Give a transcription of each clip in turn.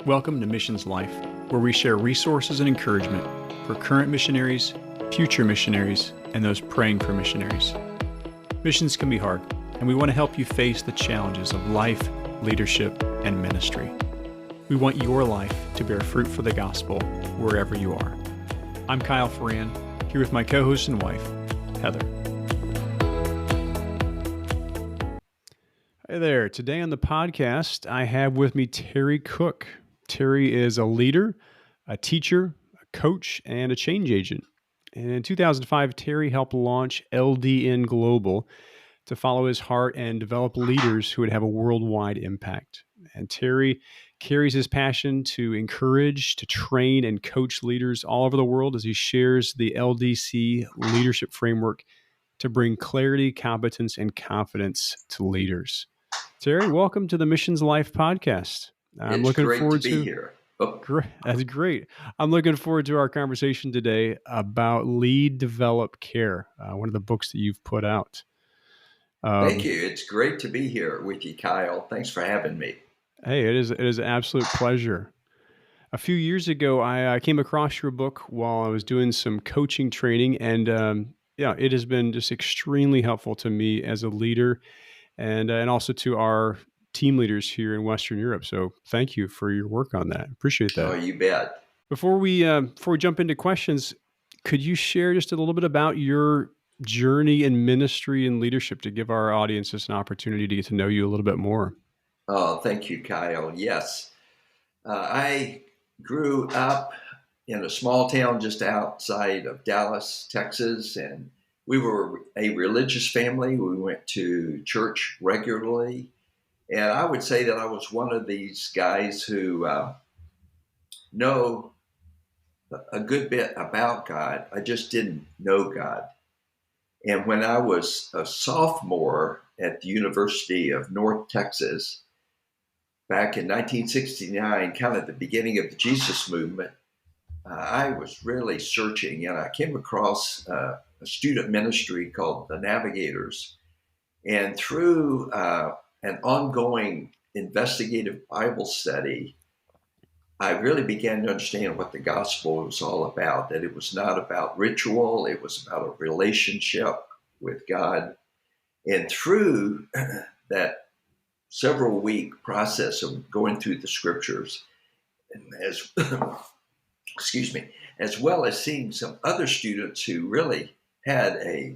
Welcome to Missions Life, where we share resources and encouragement for current missionaries, future missionaries, and those praying for missionaries. Missions can be hard, and we want to help you face the challenges of life, leadership, and ministry. We want your life to bear fruit for the gospel wherever you are. I'm Kyle Ferran, here with my co-host and wife, Heather. Hey there. Today on the podcast, I have with me Terry Cook. Terry is a leader, a teacher, a coach, and a change agent. And in 2005, Terry helped launch LDN Global to follow his heart and develop leaders who would have a worldwide impact. And Terry carries his passion to encourage, to train, and coach leaders all over the world as he shares the LDC leadership framework to bring clarity, competence, and confidence to leaders. Terry, welcome to the Missions Life podcast. I'm looking forward to be here. Great. That's great. I'm looking forward to our conversation today about Lead, Develop, Care, one of the books that you've put out. Thank you. It's great to be here with you, Kyle. Thanks for having me. Hey, it is an absolute pleasure. A few years ago, I came across your book while I was doing some coaching training, and it has been just extremely helpful to me as a leader, and also to our team leaders here in Western Europe. So thank you for your work on that. Appreciate that. Oh, you bet. Before we jump into questions, could you share just a little bit about your journey in ministry and leadership to give our audience just an opportunity to get to know you a little bit more? Oh, thank you, Kyle. Yes. I grew up in a small town just outside of Dallas, Texas, and we were a religious family. We went to church regularly. And I would say that I was one of these guys who know a good bit about God. I just didn't know God. And when I was a sophomore at the University of North Texas, back in 1969, kind of the beginning of the Jesus movement, I was really searching, and I came across a student ministry called the Navigators. And through an ongoing investigative Bible study, I really began to understand what the gospel was all about, that it was not about ritual, it was about a relationship with God. And through that several week process of going through the scriptures, as as well as seeing some other students who really had a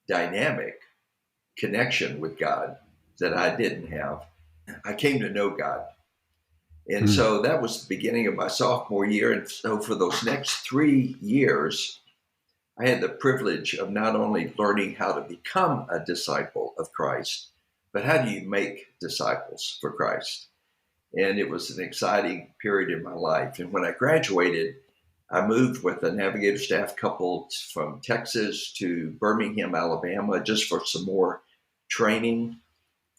dynamic connection with God that I didn't have, I came to know God. And so that was the beginning of my sophomore year. And so for those next 3 years, I had the privilege of not only learning how to become a disciple of Christ, but how do you make disciples for Christ? And it was an exciting period in my life. And when I graduated, I moved with a Navigator staff couple from Texas to Birmingham, Alabama, just for some more training.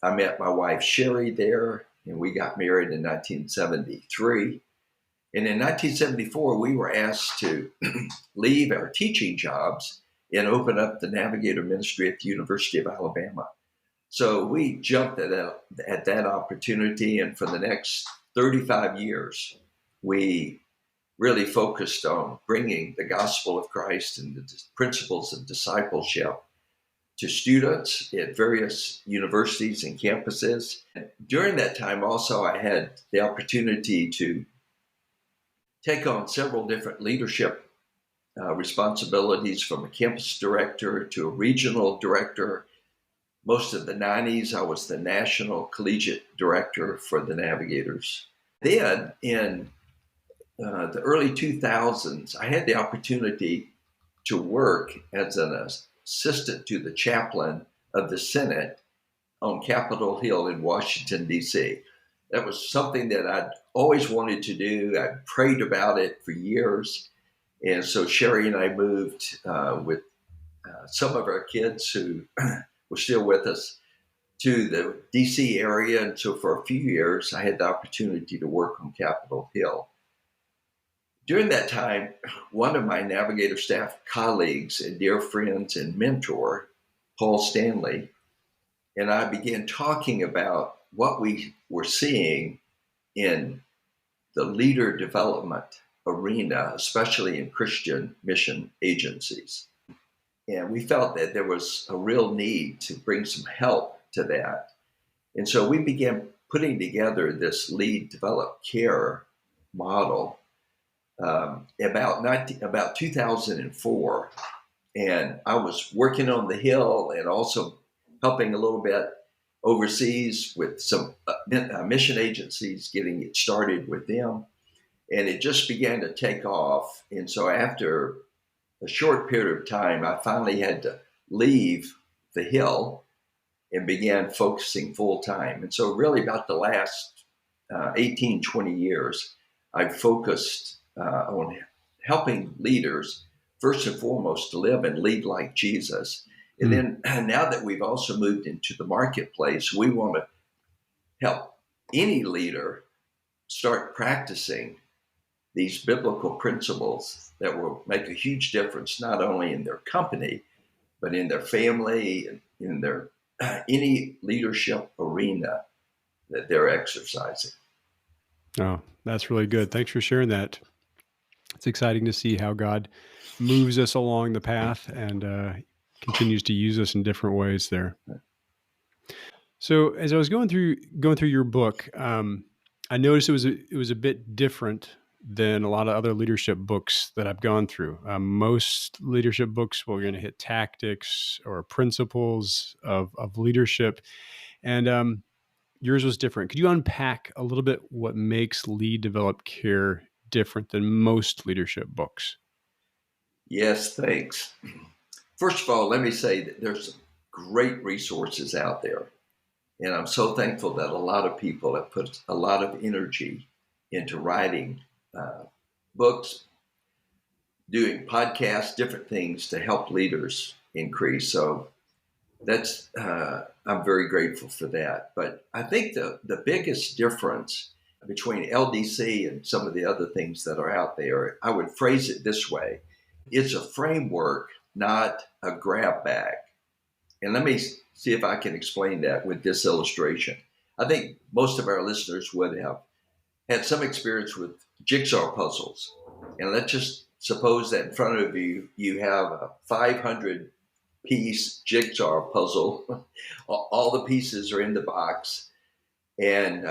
I met my wife, Sherry, there, and we got married in 1973. And in 1974, we were asked to leave our teaching jobs and open up the Navigator ministry at the University of Alabama. So we jumped at that opportunity, and for the next 35 years, we really focused on bringing the gospel of Christ and the principles of discipleship to students at various universities and campuses. During that time also, I had the opportunity to take on several different leadership responsibilities, from a campus director to a regional director. Most of the 90s, I was the national collegiate director for the Navigators. Then in the early 2000s, I had the opportunity to work as an assistant to the chaplain of the Senate on Capitol Hill in Washington, D.C. That was something that I'd always wanted to do. I prayed about it for years. And so Sherry and I moved with some of our kids who were still with us to the D.C. area. And so for a few years, I had the opportunity to work on Capitol Hill. During that time, one of my Navigator staff colleagues and dear friends and mentor, Paul Stanley, and I began talking about what we were seeing in the leader development arena, especially in Christian mission agencies. And we felt that there was a real need to bring some help to that. And so we began putting together this lead develop care model about 2004. And I was working on the Hill and also helping a little bit overseas with some mission agencies, getting it started with them. And it just began to take off. And so after a short period of time, I finally had to leave the Hill and began focusing full time. And so really about the last 18, 20 years, I've focused on helping leaders, first and foremost, to live and lead like Jesus. And then now that we've also moved into the marketplace, we want to help any leader start practicing these biblical principles that will make a huge difference, not only in their company, but in their family and in their any leadership arena that they're exercising. Oh, that's really good. Thanks for sharing that. It's exciting to see how God moves us along the path and continues to use us in different ways there. So as I was going through your book, I noticed it was a bit different than a lot of other leadership books that I've gone through. Most leadership books, well, you're going to hit tactics or principles of leadership, and yours was different. Could you unpack a little bit what makes Lead Develop Care different than most leadership books? Yes, thanks. First of all, let me say that there's some great resources out there. And I'm so thankful that a lot of people have put a lot of energy into writing books, doing podcasts, different things to help leaders increase. So that's I'm very grateful for that. But I think the biggest difference between LDC and some of the other things that are out there, I would phrase it this way: it's a framework, not a grab bag. And let me see if I can explain that with this illustration. I think most of our listeners would have had some experience with jigsaw puzzles. And let's just suppose that in front of you, you have a 500 piece jigsaw puzzle. All the pieces are in the box. And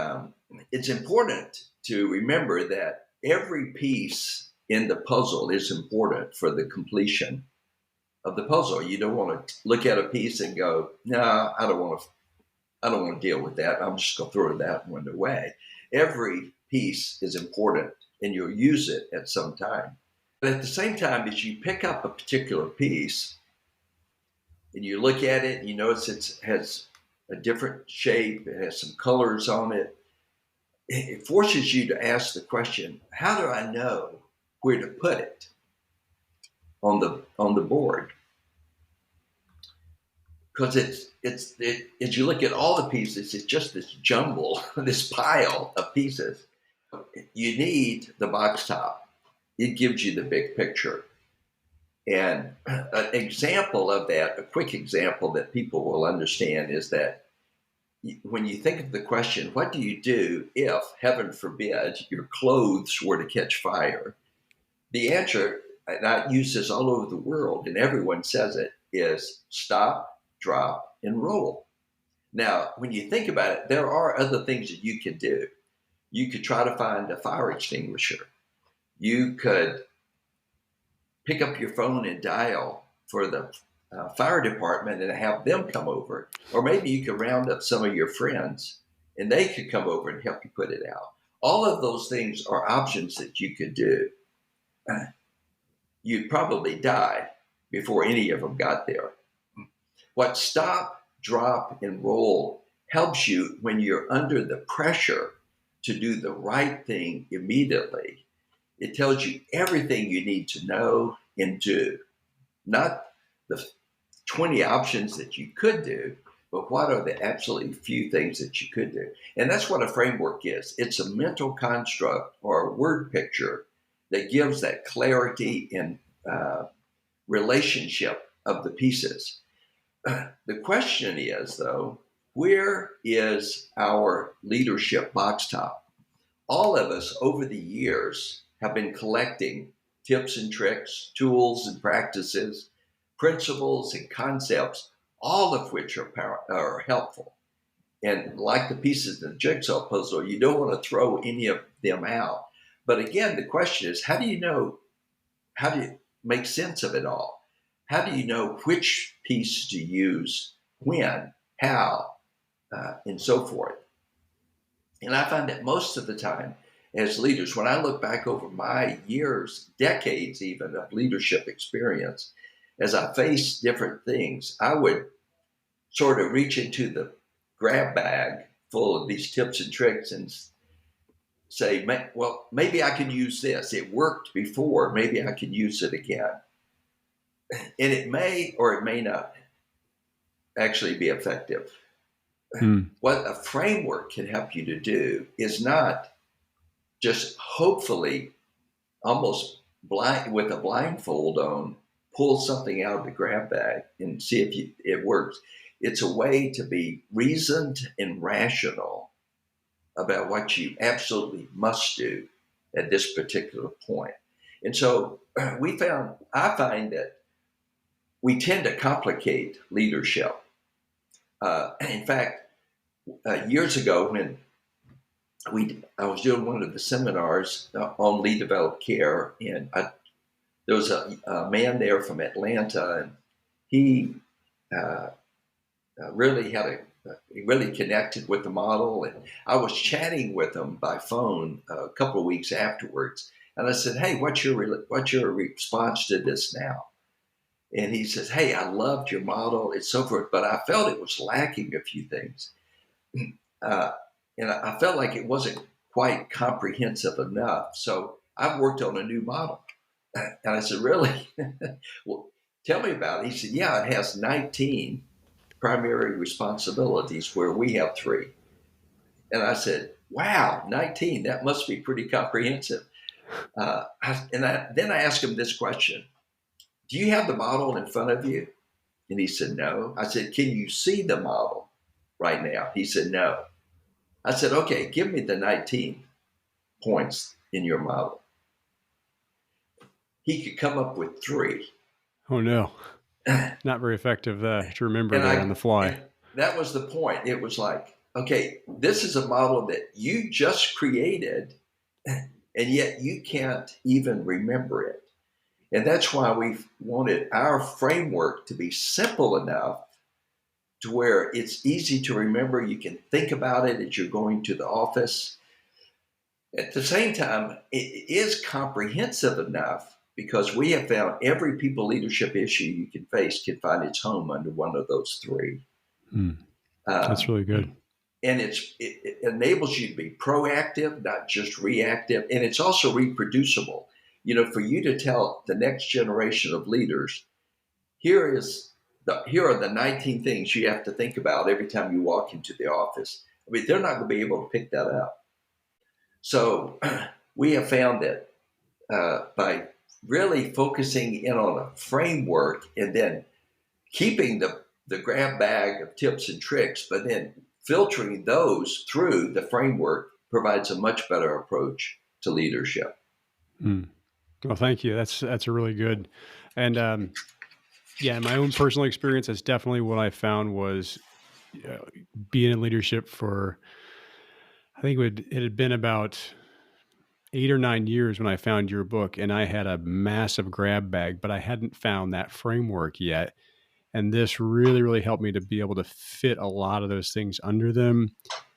it's important to remember that every piece in the puzzle is important for the completion of the puzzle. You don't want to look at a piece and go, "No, I don't want to deal with that. I'm just going to throw that one away." Every piece is important, and you'll use it at some time. But at the same time, as you pick up a particular piece and you look at it, and you notice it has a different shape, it has some colors on it. It forces you to ask the question: how do I know where to put it on the board? Because as you look at all the pieces, it's just this jumble, this pile of pieces. You need the box top. It gives you the big picture. And an example of that, a quick example that people will understand, is that when you think of the question, what do you do if, heaven forbid, your clothes were to catch fire? The answer, and I use this all over the world, and everyone says it, is stop, drop, and roll. Now, when you think about it, there are other things that you could do. You could try to find a fire extinguisher. You could pick up your phone and dial for the fire department and have them come over. Or maybe you could round up some of your friends and they could come over and help you put it out. All of those things are options that you could do. You'd probably die before any of them got there. What stop, drop, and roll helps you when you're under the pressure to do the right thing immediately. It tells you everything you need to know and do, not the 20 options that you could do, but what are the absolutely few things that you could do. And that's what a framework is. It's a mental construct or a word picture that gives that clarity and relationship of the pieces. The question is, though, where is our leadership box top? all of us over the years have been collecting tips and tricks, tools and practices, principles and concepts, all of which are helpful. And like the pieces in the jigsaw puzzle, you don't want to throw any of them out. But again, the question is, how do you make sense of it all? How do you know which piece to use, when, how, and so forth? And I find that most of the time, as leaders, when I look back over my years, decades even of leadership experience, as I face different things, I would sort of reach into the grab bag full of these tips and tricks and say, well, maybe I can use this. It worked before. Maybe I can use it again. And it may or it may not actually be effective. What a framework can help you to do is not just hopefully almost blind with a blindfold on, pull something out of the grab bag and see if it works. It's a way to be reasoned and rational about what you absolutely must do at this particular point. And so I find that we tend to complicate leadership. In fact, years ago when I was doing one of the seminars on lead developed care, and there was a man there from Atlanta, and he he really connected with the model. And I was chatting with him by phone a couple of weeks afterwards, and I said, "Hey, what's your response to this now?" And he says, "Hey, I loved your model, and so forth, but I felt it was lacking a few things." And I felt like it wasn't quite comprehensive enough. So I've worked on a new model. And I said, "Really?" "Well, tell me about it." He said, "Yeah, it has 19 primary responsibilities where we have 3. And I said, "Wow, 19, that must be pretty comprehensive." Then I asked him this question: "Do you have the model in front of you?" And he said, "No." I said, "Can you see the model right now?" He said, "No." I said, "Okay, give me the 19 points in your model." He could come up with 3. Oh no, not very effective to remember And there on the fly. and that was the point. It was like, okay, this is a model that you just created, and yet you can't even remember it. And that's why we've wanted our framework to be simple enough to where it's easy to remember. You can think about it as you're going to the office. At the same time, it is comprehensive enough because we have found every people leadership issue you can face can find its home under one of those 3. That's really good. And it enables you to be proactive, not just reactive. And it's also reproducible. For you to tell the next generation of leaders, here are the 19 things you have to think about every time you walk into the office. I mean, they're not going to be able to pick that up. So we have found that by really focusing in on a framework and then keeping the grab bag of tips and tricks, but then filtering those through the framework provides a much better approach to leadership. Well, thank you. That's a really good. And yeah, in my own personal experience, that's definitely what I found was uh, being in leadership for, I think it had been about 8 or 9 years when I found your book, and I had a massive grab bag, but I hadn't found that framework yet. And this really, really helped me to be able to fit a lot of those things under them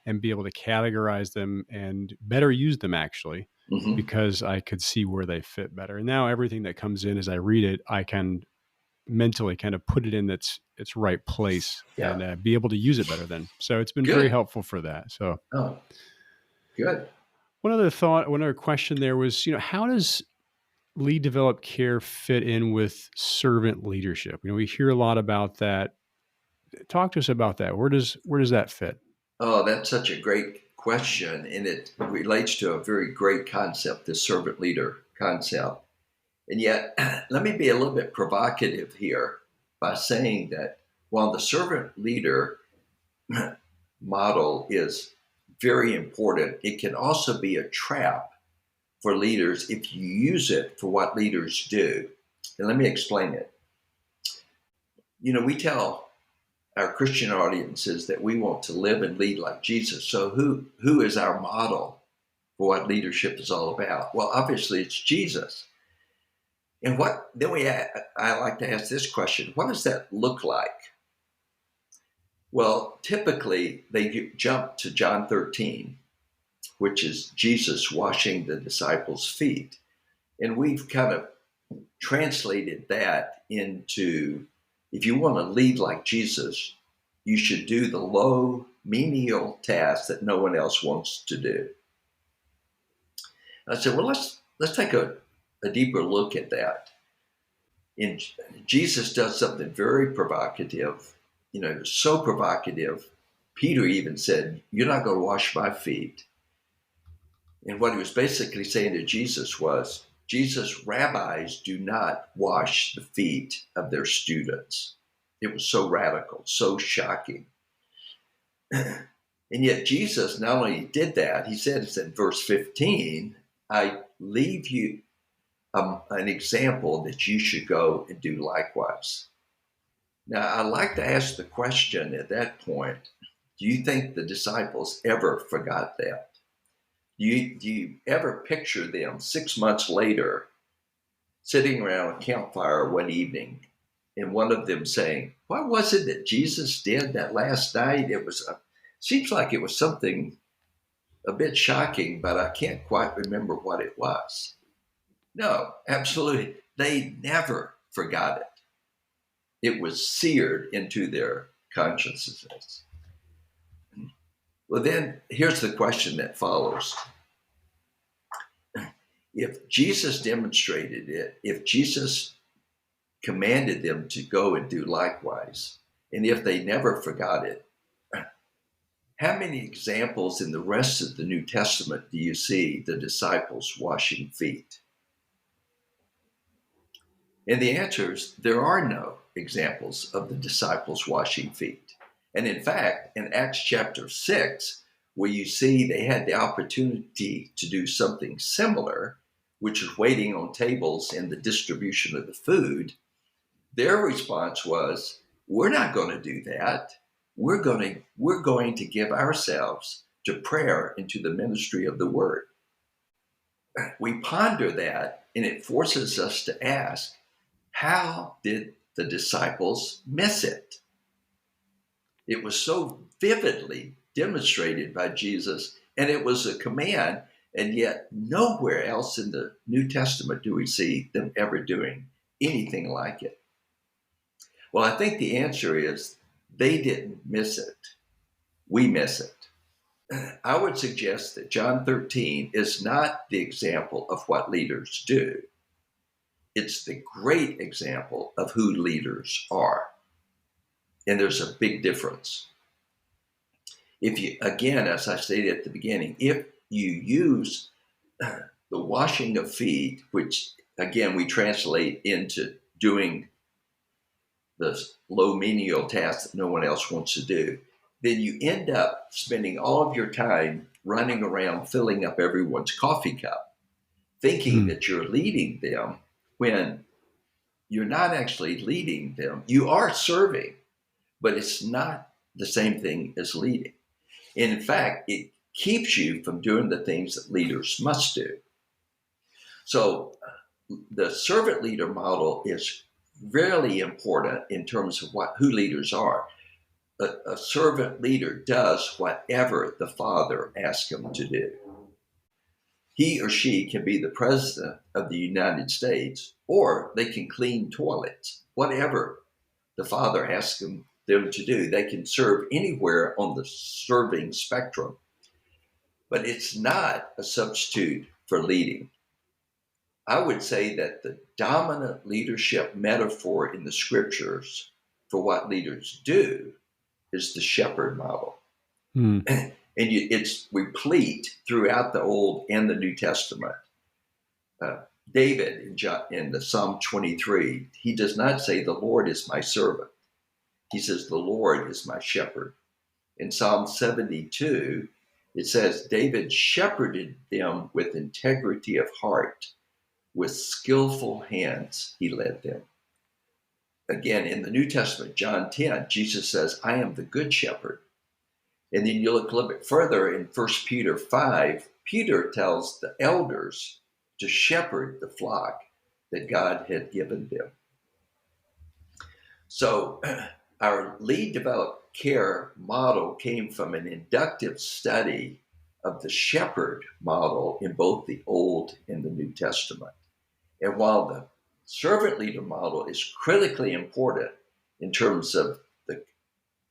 and be able to categorize them and better use them actually, Mm-hmm. because I could see where they fit better. And now everything that comes in as I read it, I can mentally kind of put it in its right place Yeah. and be able to use it better then. So it's been very Good. helpful for that. So Oh, good. one other question there was, how does lead developed care fit in with servant leadership? We hear a lot about that. Talk to us about that. Where does that fit? Oh, that's such a great question. And it relates to a very great concept, this servant leader concept. And yet, let me be a little bit provocative here by saying that while the servant leader model is very important. It can also be a trap for leaders if you use it for what leaders do. And let me explain it. We tell our Christian audiences that we want to live and lead like Jesus. So who is our model for what leadership is all about? Well, obviously it's Jesus. And I like to ask this question: what does that look like? Well, typically they jump to John 13, which is Jesus washing the disciples' feet. And we've kind of translated that into, if you want to lead like Jesus, you should do the low, menial tasks that no one else wants to do. And I said, well, let's take a deeper look at that. And Jesus does something very provocative, so provocative. Peter even said, "You're not going to wash my feet." And what he was basically saying to Jesus was, Jesus, rabbis do not wash the feet of their students. It was so radical, so shocking. And yet Jesus not only did that, he said in verse 15, I leave you an example that you should go and do likewise. Now, I like to ask the question at that point, do you think the disciples ever forgot that? Do you ever picture them 6 months later sitting around a campfire one evening and one of them saying, what was it that Jesus did that last night? Seems like it was something a bit shocking, but I can't quite remember what it was. No, absolutely. They never forgot it. It was seared into their consciousness. Well, then here's the question that follows. If Jesus demonstrated it, if Jesus commanded them to go and do likewise, and if they never forgot it, how many examples in the rest of the New Testament do you see the disciples washing feet? And the answer is there are no examples of the disciples washing feet. And in fact, in Acts chapter 6, where you see they had the opportunity to do something similar, which is waiting on tables and the distribution of the food, their response was, we're not going to do that. We're going to give ourselves to prayer and to the ministry of the word. We ponder that, and it forces us to ask, how did the disciples miss it? It was so vividly demonstrated by Jesus, and it was a command, and yet nowhere else in the New Testament do we see them ever doing anything like it. Well, I think the answer is they didn't miss it. We miss it. I would suggest that John 13 is not the example of what leaders do. It's the great example of who leaders are. And there's a big difference. If you, again, as I stated at the beginning, if you use the washing of feet, which again we translate into doing the low menial tasks that no one else wants to do, then you end up spending all of your time running around filling up everyone's coffee cup, thinking that you're leading them when you're not actually leading them. You are serving, but it's not the same thing as leading. And in fact, it keeps you from doing the things that leaders must do. So the servant leader model is really important in terms of who leaders are. A servant leader does whatever the Father asks him to do. He or she can be the President of the United States, or they can clean toilets, whatever the Father asks them to do. They can serve anywhere on the serving spectrum, but it's not a substitute for leading. I would say that the dominant leadership metaphor in the scriptures for what leaders do is the shepherd model. And it's replete throughout the Old and the New Testament. David in the Psalm 23, he does not say, the Lord is my servant. He says, the Lord is my shepherd. In Psalm 72, It says, David shepherded them with integrity of heart, with skillful hands he led them. Again, in the New Testament, John 10, Jesus says, I am the good shepherd. And then you look a little bit further in 1 Peter 5, Peter tells the elders to shepherd the flock that God had given them. So our lead, develop, care model came from an inductive study of the shepherd model in both the Old and the New Testament. And while the servant leader model is critically important in terms of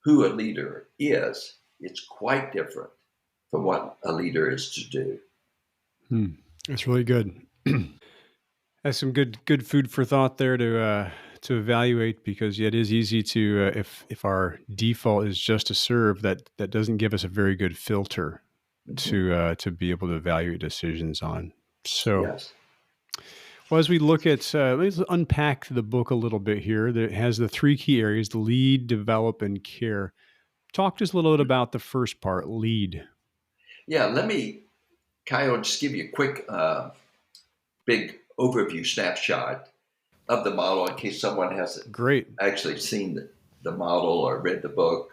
who a leader is, it's quite different from what a leader is to do. That's really good. That's some good food for thought there to evaluate, because it is easy to if our default is just to serve, that doesn't give us a very good filter Mm-hmm. to be able to evaluate decisions on. So, Yes. well, as we look at, let's unpack the book a little bit here. That has the three key areas: the lead, develop, and care. Talk to us a little bit about the first part, lead. Yeah, let me, Kyle, just give you a quick, big overview snapshot of the model in case someone hasn't Great. actually seen the model or read the book.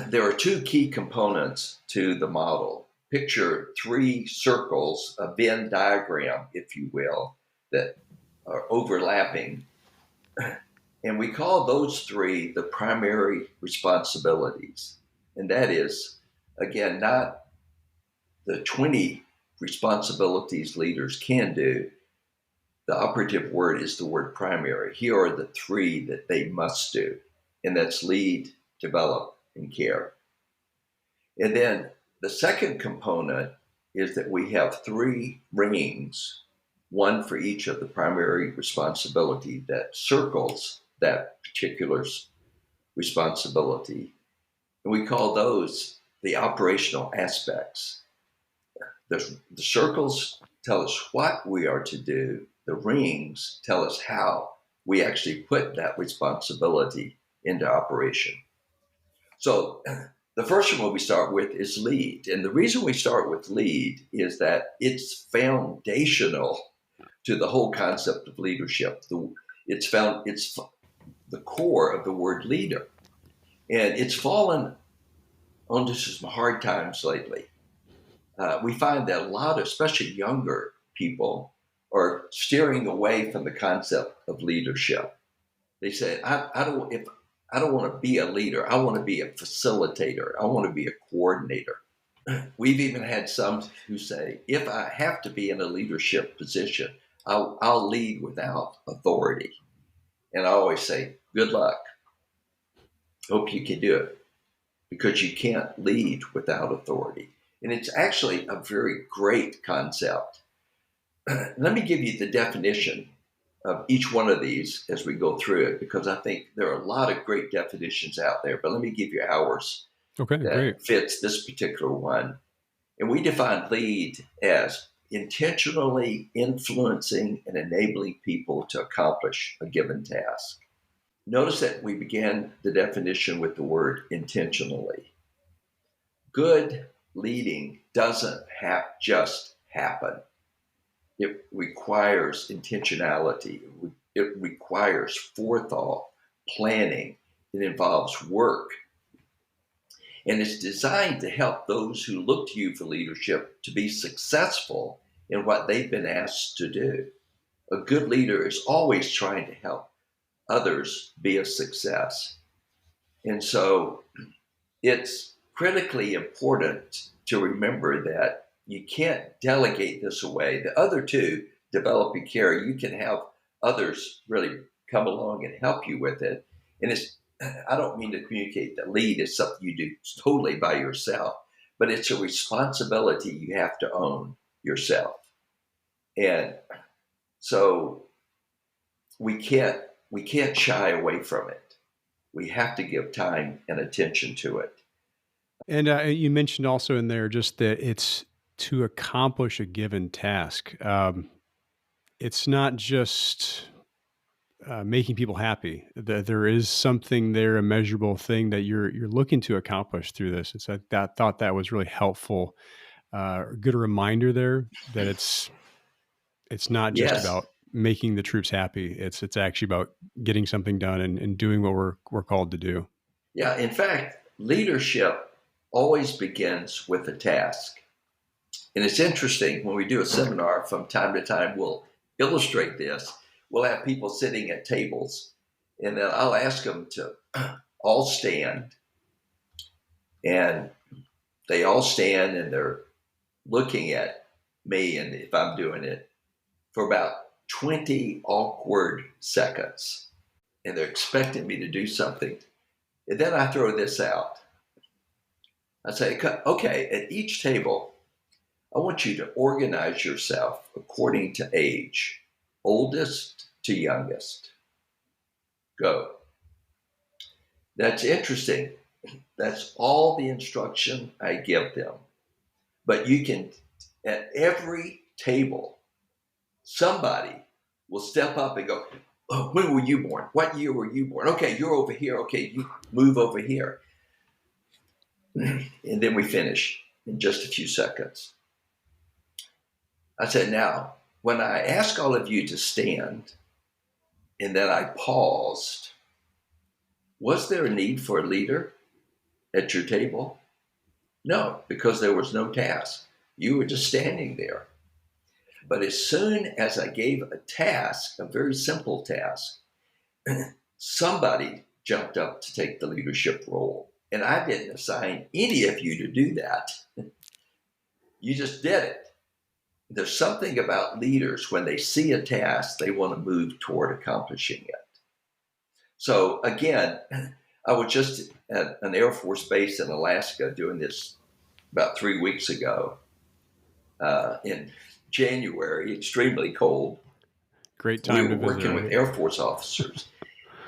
There are two key components to the model. Picture three circles, a Venn diagram, if you will, that are overlapping. And we call those three the primary responsibilities. And that is, again, not the 20 responsibilities leaders can do. The operative word is the word primary. Here are the three that they must do, and that's lead, develop, and care. And then the second component is that we have three rings, one for each of the primary responsibility that circles that particular responsibility. And we call those the operational aspects. The circles tell us what we are to do, the rings tell us how we actually put that responsibility into operation. So the first one we start with is lead. And the reason we start with lead is that it's foundational to the whole concept of leadership. It's the core of the word leader. And it's fallen onto some hard times lately. We find that a lot of, especially younger people, are steering away from the concept of leadership. They say, I don't want to be a leader. I want to be a facilitator. I want to be a coordinator. We've even had some who say, if I have to be in a leadership position, I'll lead without authority. And I always say, good luck. Hope you can do it, because you can't lead without authority. And it's actually a very great concept. Let me give you the definition of each one of these as we go through it, because I think there are a lot of great definitions out there, but let me give you ours Okay, great. that fits this particular one. And we define lead as intentionally influencing and enabling people to accomplish a given task. Notice that we began the definition with the word intentionally. Good leading doesn't just happen. It requires intentionality. It requires forethought, planning. It involves work. And it's designed to help those who look to you for leadership to be successful in what they've been asked to do. A good leader is always trying to help others be a success. And so it's critically important to remember that you can't delegate this away. The other two, develop and care, you can have others really come along and help you with it. And I don't mean to communicate that lead is something you do totally by yourself, but it's a responsibility you have to own yourself. And so we can't shy away from it. We have to give time and attention to it. And you mentioned also in there just that it's to accomplish a given task. It's not just making people happy. That there is something there, a measurable thing that you're looking to accomplish through this. It's that thought that was really helpful. Good reminder there that it's not just Yes. about making the troops happy. It's actually about getting something done and doing what we're called to do. Yeah. In fact, leadership always begins with a task. And it's interesting when we do a seminar from time to time, we'll illustrate this. We'll have people sitting at tables, and then I'll ask them to all stand, and they all stand and they're looking at me, and if I'm doing it, for about 20 awkward seconds. And they're expecting me to do something. And then I throw this out. I say, okay, at each table, I want you to organize yourself according to age, oldest to youngest. Go. That's interesting. That's all the instruction I give them. But you can, at every table, somebody will step up and go, oh, when were you born? What year were you born? Okay, you're over here. Okay, you move over here. And then we finish in just a few seconds. I said, now, when I ask all of you to stand and then I paused, was there a need for a leader at your table? No, because there was no task. You were just standing there. But as soon as I gave a task, a very simple task, somebody jumped up to take the leadership role. And I didn't assign any of you to do that. You just did it. There's something about leaders, when they see a task, they want to move toward accomplishing it. So again, I was just at an Air Force base in Alaska doing this about 3 weeks ago in January, extremely cold. Great We time were to visit, working with right? Air Force officers.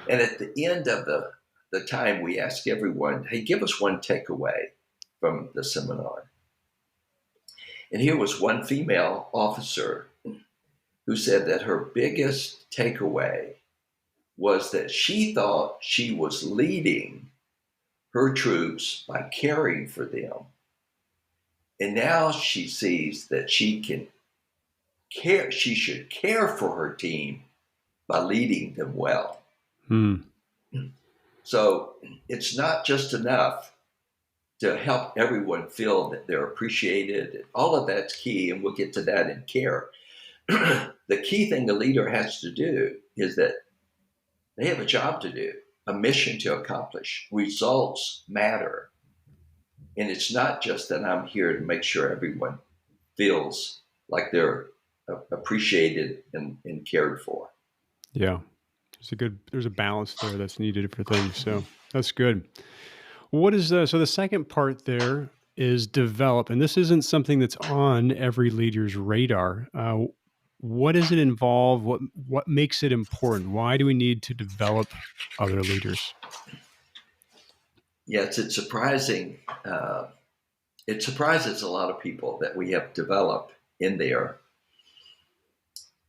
And at the end of the time, we asked everyone, hey, give us one takeaway from the seminar. And here was one female officer who said that her biggest takeaway was that she thought she was leading her troops by caring for them. And now she sees that she should care for her team by leading them well. Hmm. So it's not just enough to help everyone feel that they're appreciated. All of that's key, and we'll get to that in care. The key thing a leader has to do is that they have a job to do, a mission to accomplish. Results matter. And it's not just that I'm here to make sure everyone feels like they're appreciated and cared for. Yeah. There's a balance there that's needed for things. So that's good. What is so the second part there is develop, and this isn't something that's on every leader's radar. What does it involve? What makes it important? Why do we need to develop other leaders? Yes, it's surprising. It surprises a lot of people that we have developed in there,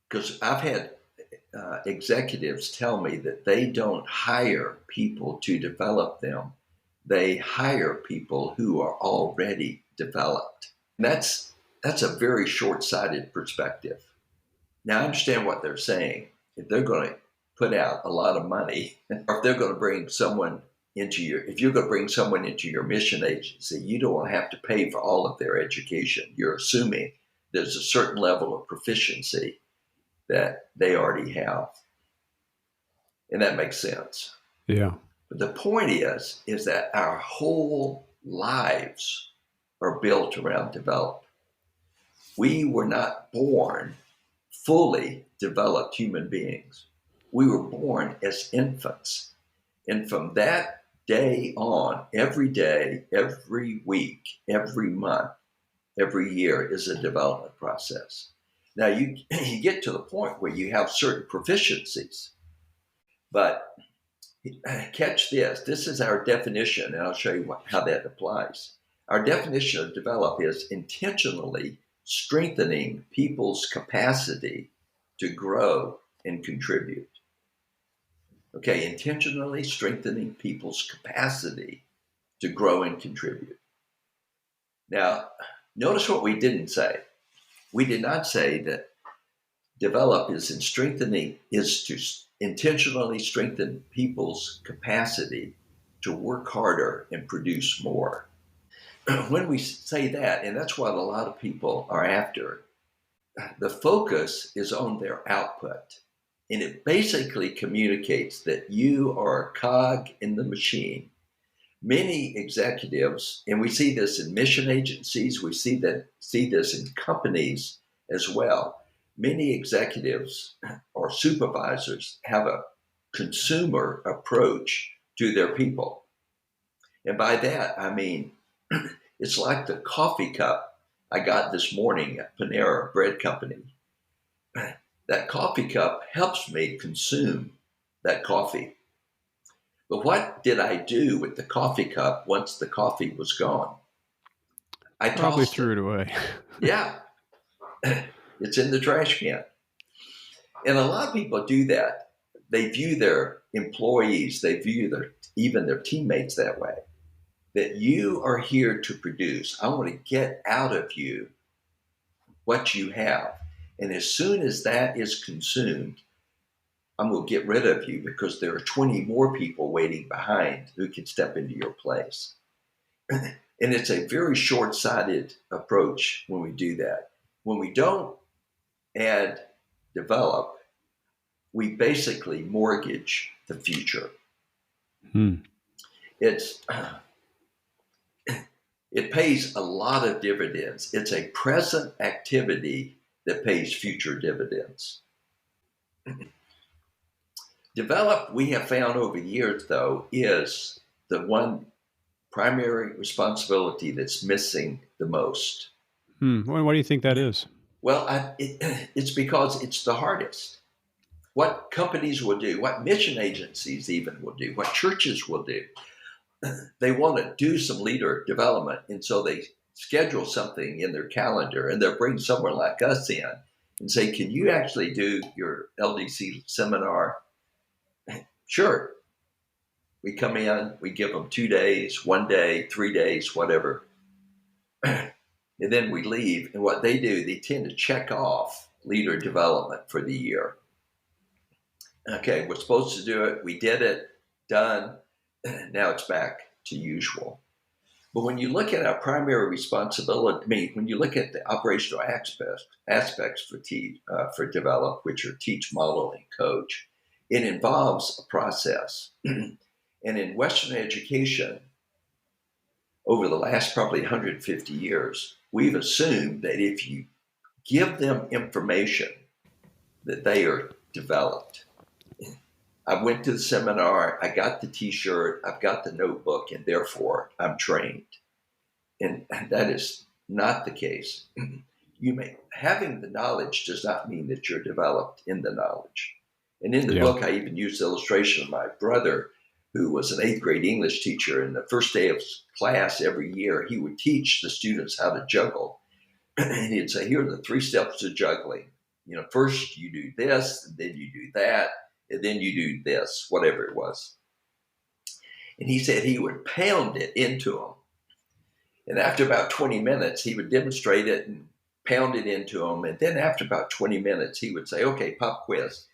because I've had executives tell me that they don't hire people to develop them. They hire people who are already developed. And that's a very short-sighted perspective. Now I understand what they're saying. If they're going to put out a lot of money, or if they're going to bring someone if you're going to bring someone into your mission agency, you don't have to pay for all of their education. You're assuming there's a certain level of proficiency that they already have. And that makes sense. Yeah. But the point is that our whole lives are built around development. We were not born fully developed human beings. We were born as infants. And from that day on, every day, every week, every month, every year is a development process. Now you get to the point where you have certain proficiencies, but catch this. This is our definition, and I'll show you how that applies. Our definition of develop is intentionally strengthening people's capacity to grow and contribute. Okay, intentionally strengthening people's capacity to grow and contribute. Now, notice what we didn't say. We did not say that develop is in strengthening is to intentionally strengthen people's capacity to work harder and produce more. When we say that, and that's what a lot of people are after, the focus is on their output. And it basically communicates that you are a cog in the machine. Many executives, and we see this in mission agencies, we see this in companies as well. Many executives or supervisors have a consumer approach to their people. And by that, I mean, it's like the coffee cup I got this morning at Panera Bread Company. That coffee cup helps me consume that coffee. But what did I do with the coffee cup once the coffee was gone? I Probably tossed threw it. it away. Yeah, it's in the trash can. And a lot of people do that. They view their employees, they view even their teammates that way. That you are here to produce. I want to get out of you what you have. And as soon as that is consumed, I'm going to get rid of you because there are 20 more people waiting behind who can step into your place. And it's a very short sighted approach when we do that. When we don't add develop, we basically mortgage the future. Hmm. It's it pays a lot of dividends. It's a present activity that pays future dividends. Develop, we have found over years, though, is the one primary responsibility that's missing the most. Why do you think that is? Well, it's because it's the hardest. What companies will do, what mission agencies even will do, what churches will do, they want to do some leader development. And so they schedule something in their calendar and they'll bring someone like us in and say, can you actually do your LDC seminar? Sure. We come in, we give them 2 days, 1 day, 3 days, whatever. And then we leave. And what they do, they tend to check off leader development for the year. Okay, we're supposed to do it. We did it, done. Now it's back to usual. But when you look at our primary responsibility, I mean, when you look at the operational aspects for develop, which are teach, model, and coach, it involves a process. And in Western education, over the last probably 150 years, we've assumed that if you give them information, that they are developed. I went to the seminar, I got the t-shirt, I've got the notebook, and therefore I'm trained. And that is not the case. Having the knowledge does not mean that you're developed in the knowledge. And in the Yeah. book, I even used the illustration of my brother, who was an 8th grade English teacher. And the first day of class every year, he would teach the students how to juggle. And he'd say, here are the 3 steps to juggling. First you do this, and then you do that, and then you do this, whatever it was. And he said he would pound it into them. And after about 20 minutes, he would demonstrate it and pound it into them. And then after about 20 minutes, he would say, okay, pop quiz.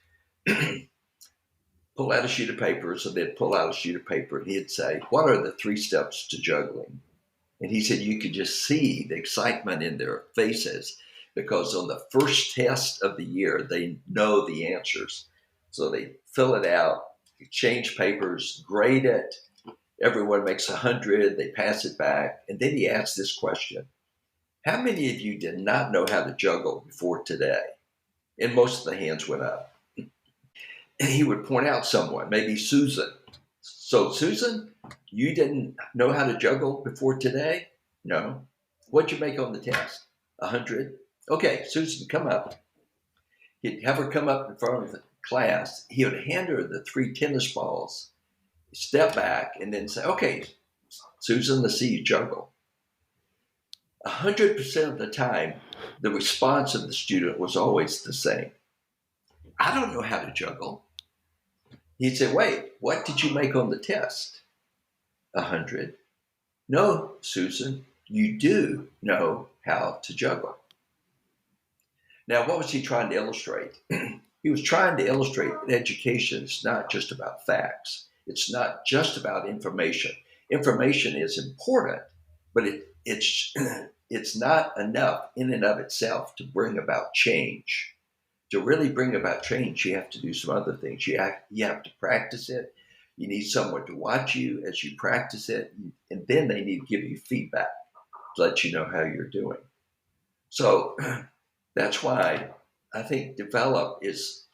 Pull out a sheet of paper. So they'd pull out a sheet of paper and he'd say, what are the 3 steps to juggling? And he said you could just see the excitement in their faces because on the first test of the year, they know the answers. So they fill it out, exchange papers, grade it. Everyone makes 100, they pass it back. And then he asked this question: how many of you did not know how to juggle before today? And most of the hands went up. And he would point out someone, maybe Susan. So, Susan, you didn't know how to juggle before today? No. What'd you make on the test? 100. Okay, Susan, come up. He'd have her come up in front of the class. He would hand her the 3 tennis balls, step back, and then say, okay, Susan, let's see you juggle. 100% of the time, the response of the student was always the same. I don't know how to juggle. He said, wait, what did you make on the test? 100. No, Susan, you do know how to juggle. Now, what was he trying to illustrate? He was trying to illustrate that education is not just about facts. It's not just about information. Information is important, but it's not enough in and of itself to bring about change. To really bring about change, you have to do some other things. You have to practice it. You need someone to watch you as you practice it, and then they need to give you feedback to let you know how you're doing. So that's why I think develop is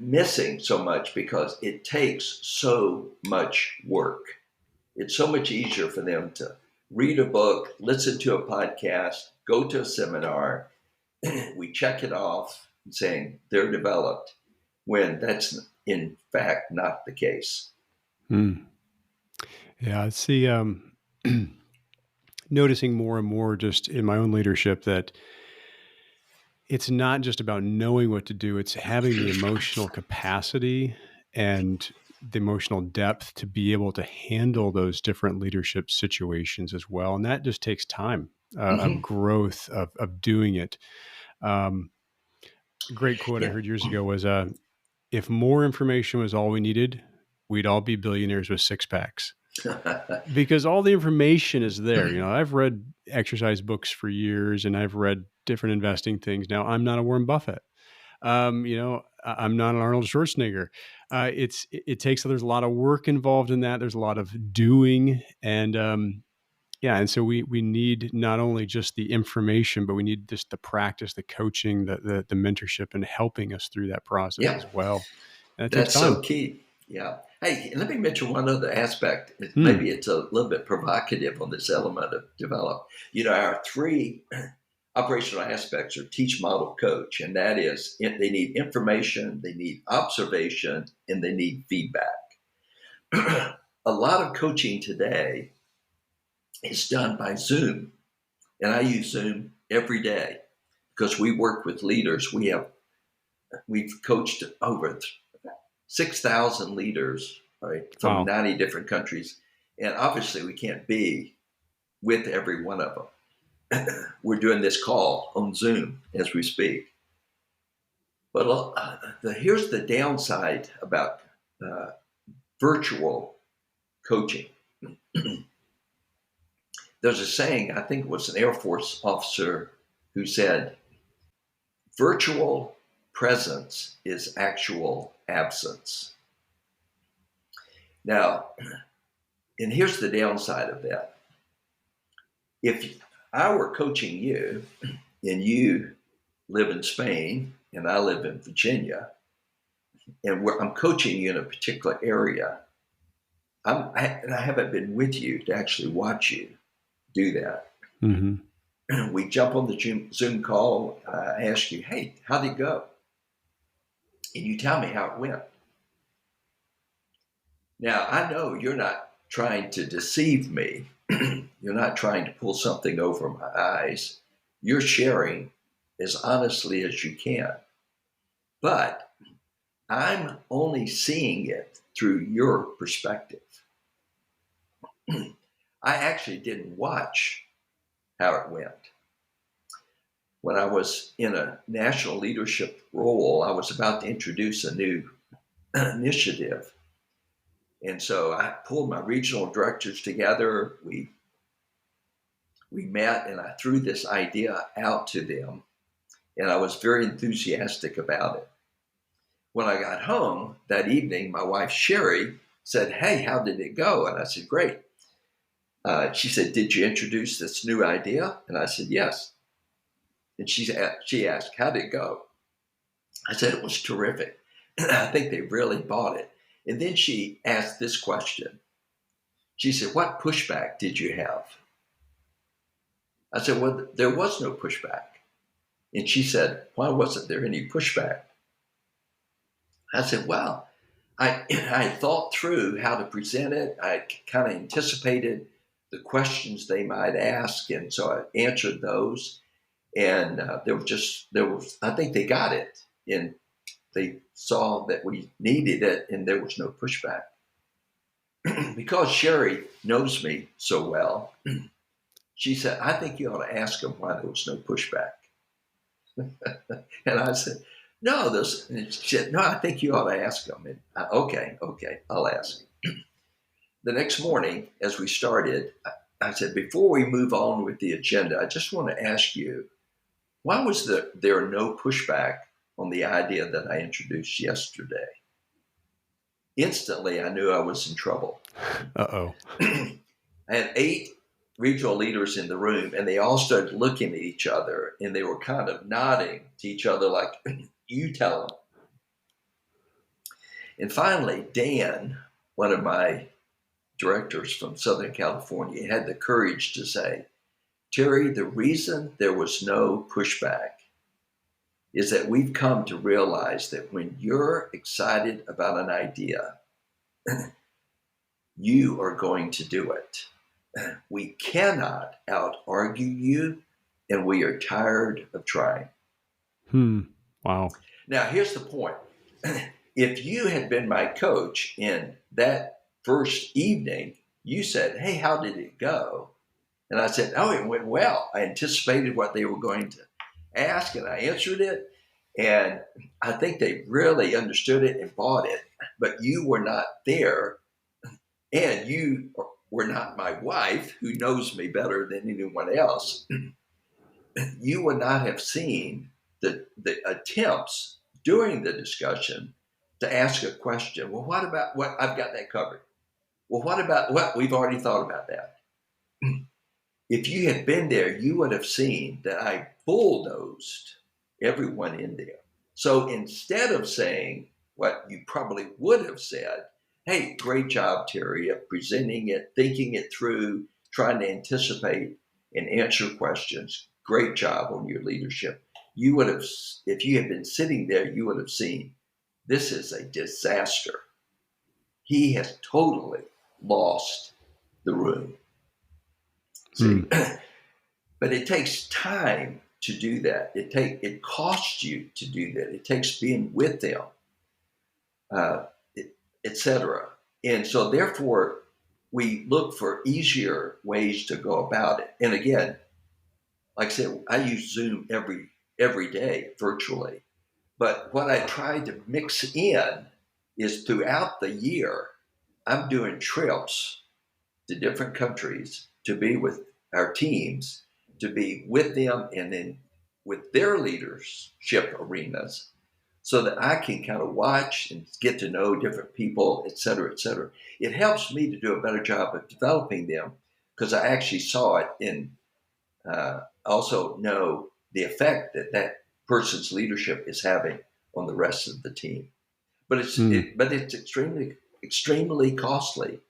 missing so much, because it takes so much work. It's so much easier for them to read a book, listen to a podcast, go to a seminar. We check it off saying they're developed, when that's in fact not the case. Hmm. Yeah, I see. Noticing more and more just in my own leadership that it's not just about knowing what to do, it's having the emotional capacity and the emotional depth to be able to handle those different leadership situations as well. And that just takes time of Mm-hmm. growth, of doing it. Um, a great quote I Yeah. heard years ago was if more information was all we needed, we'd all be billionaires with six packs, because all the information is there. I've read exercise books for years and I've read different investing things. Now, I'm not a Warren Buffett. I'm not an Arnold Schwarzenegger. It takes, there's a lot of work involved in that. There's a lot of doing, and yeah. And so we need not only just the information, but we need just the practice, the coaching, the mentorship, and helping us through that process Yeah, as well. And it takes that's so time. key. Yeah. Hey, let me mention one other aspect. Maybe Hmm. it's a little bit provocative on this element of develop. Our three operational aspects are teach, model, coach. And that is, they need information, they need observation, and they need feedback. A lot of coaching today is done by Zoom. And I use Zoom every day because we work with leaders. We've coached over 6,000 leaders, right, from Wow. 90 different countries. And obviously we can't be with every one of them. We're doing this call on Zoom as we speak. But here's the downside about uh, virtual coaching. There's a saying, I think it was an Air Force officer who said, virtual presence is actual absence. Now, and here's the downside of that. If I were coaching you and you live in Spain and I live in Virginia, and I'm coaching you in a particular area, and I haven't been with you to actually watch you do that. Hmm. We jump on the Zoom call. I ask you, hey, how'd it go? And you tell me how it went. Now, I know you're not trying to deceive me. You're not trying to pull something over my eyes. You're sharing as honestly as you can. But I'm only seeing it through your perspective. I actually didn't watch how it went. When I was in a national leadership role, I was about to introduce a new initiative. And so I pulled my regional directors together. We met and I threw this idea out to them, and I was very enthusiastic about it. When I got home that evening, my wife Sherry said, hey, how did it go? And I said, great. She said, did you introduce this new idea? And I said, yes. And she asked, how did it go? I said, it was terrific. I think they really bought it. And then she asked this question. She said, what pushback did you have? I said, well, there was no pushback. And she said, why wasn't there any pushback? I said, well, I thought through how to present it. I kind of anticipated the questions they might ask. And so I answered those. And I think they got it. And they saw that we needed it and there was no pushback. Because Sherry knows me so well, she said, I think you ought to ask him why there was no pushback. And I said, no, this. And she said, no, I think you ought to ask him. And okay, I'll ask. The next morning, as we started, I said, before we move on with the agenda, I just want to ask you, why was there no pushback on the idea that I introduced yesterday? Instantly, I knew I was in trouble. Uh-oh. I had 8 regional leaders in the room, and they all started looking at each other, and they were kind of nodding to each other like, you tell them. And finally, Dan, one of my directors from Southern California, had the courage to say, Terry, the reason there was no pushback is that we've come to realize that when you're excited about an idea, you are going to do it. We cannot out-argue you, and we are tired of trying. Wow. Now, here's the point. If you had been my coach in that first evening, you said, hey, how did it go? And I said, oh, it went well. I anticipated what they were going to ask, and I answered it. And I think they really understood it and bought it. But you were not there, and you were not my wife, who knows me better than anyone else. You would not have seen the attempts during the discussion to ask a question. Well, what about what? I've got that covered. Well, what about what? We've already thought about that. If you had been there, you would have seen that I bulldozed everyone in there. So instead of saying what you probably would have said, hey, great job, Terry, of presenting it, thinking it through, trying to anticipate and answer questions. Great job on your leadership. You would have, if you had been sitting there, you would have seen this is a disaster. He has totally lost the room. See, but it takes time to do that. It costs you to do that. It takes being with them, etc. And so, therefore, we look for easier ways to go about it. And again, like I said, I use Zoom every day virtually. But what I try to mix in is throughout the year, I'm doing trips to different countries to be with our teams, to be with them and then with their leadership arenas so that I can kind of watch and get to know different people, et cetera, et cetera. It helps me to do a better job of developing them because I actually saw it and also know the effect that that person's leadership is having on the rest of the team. But it's extremely costly.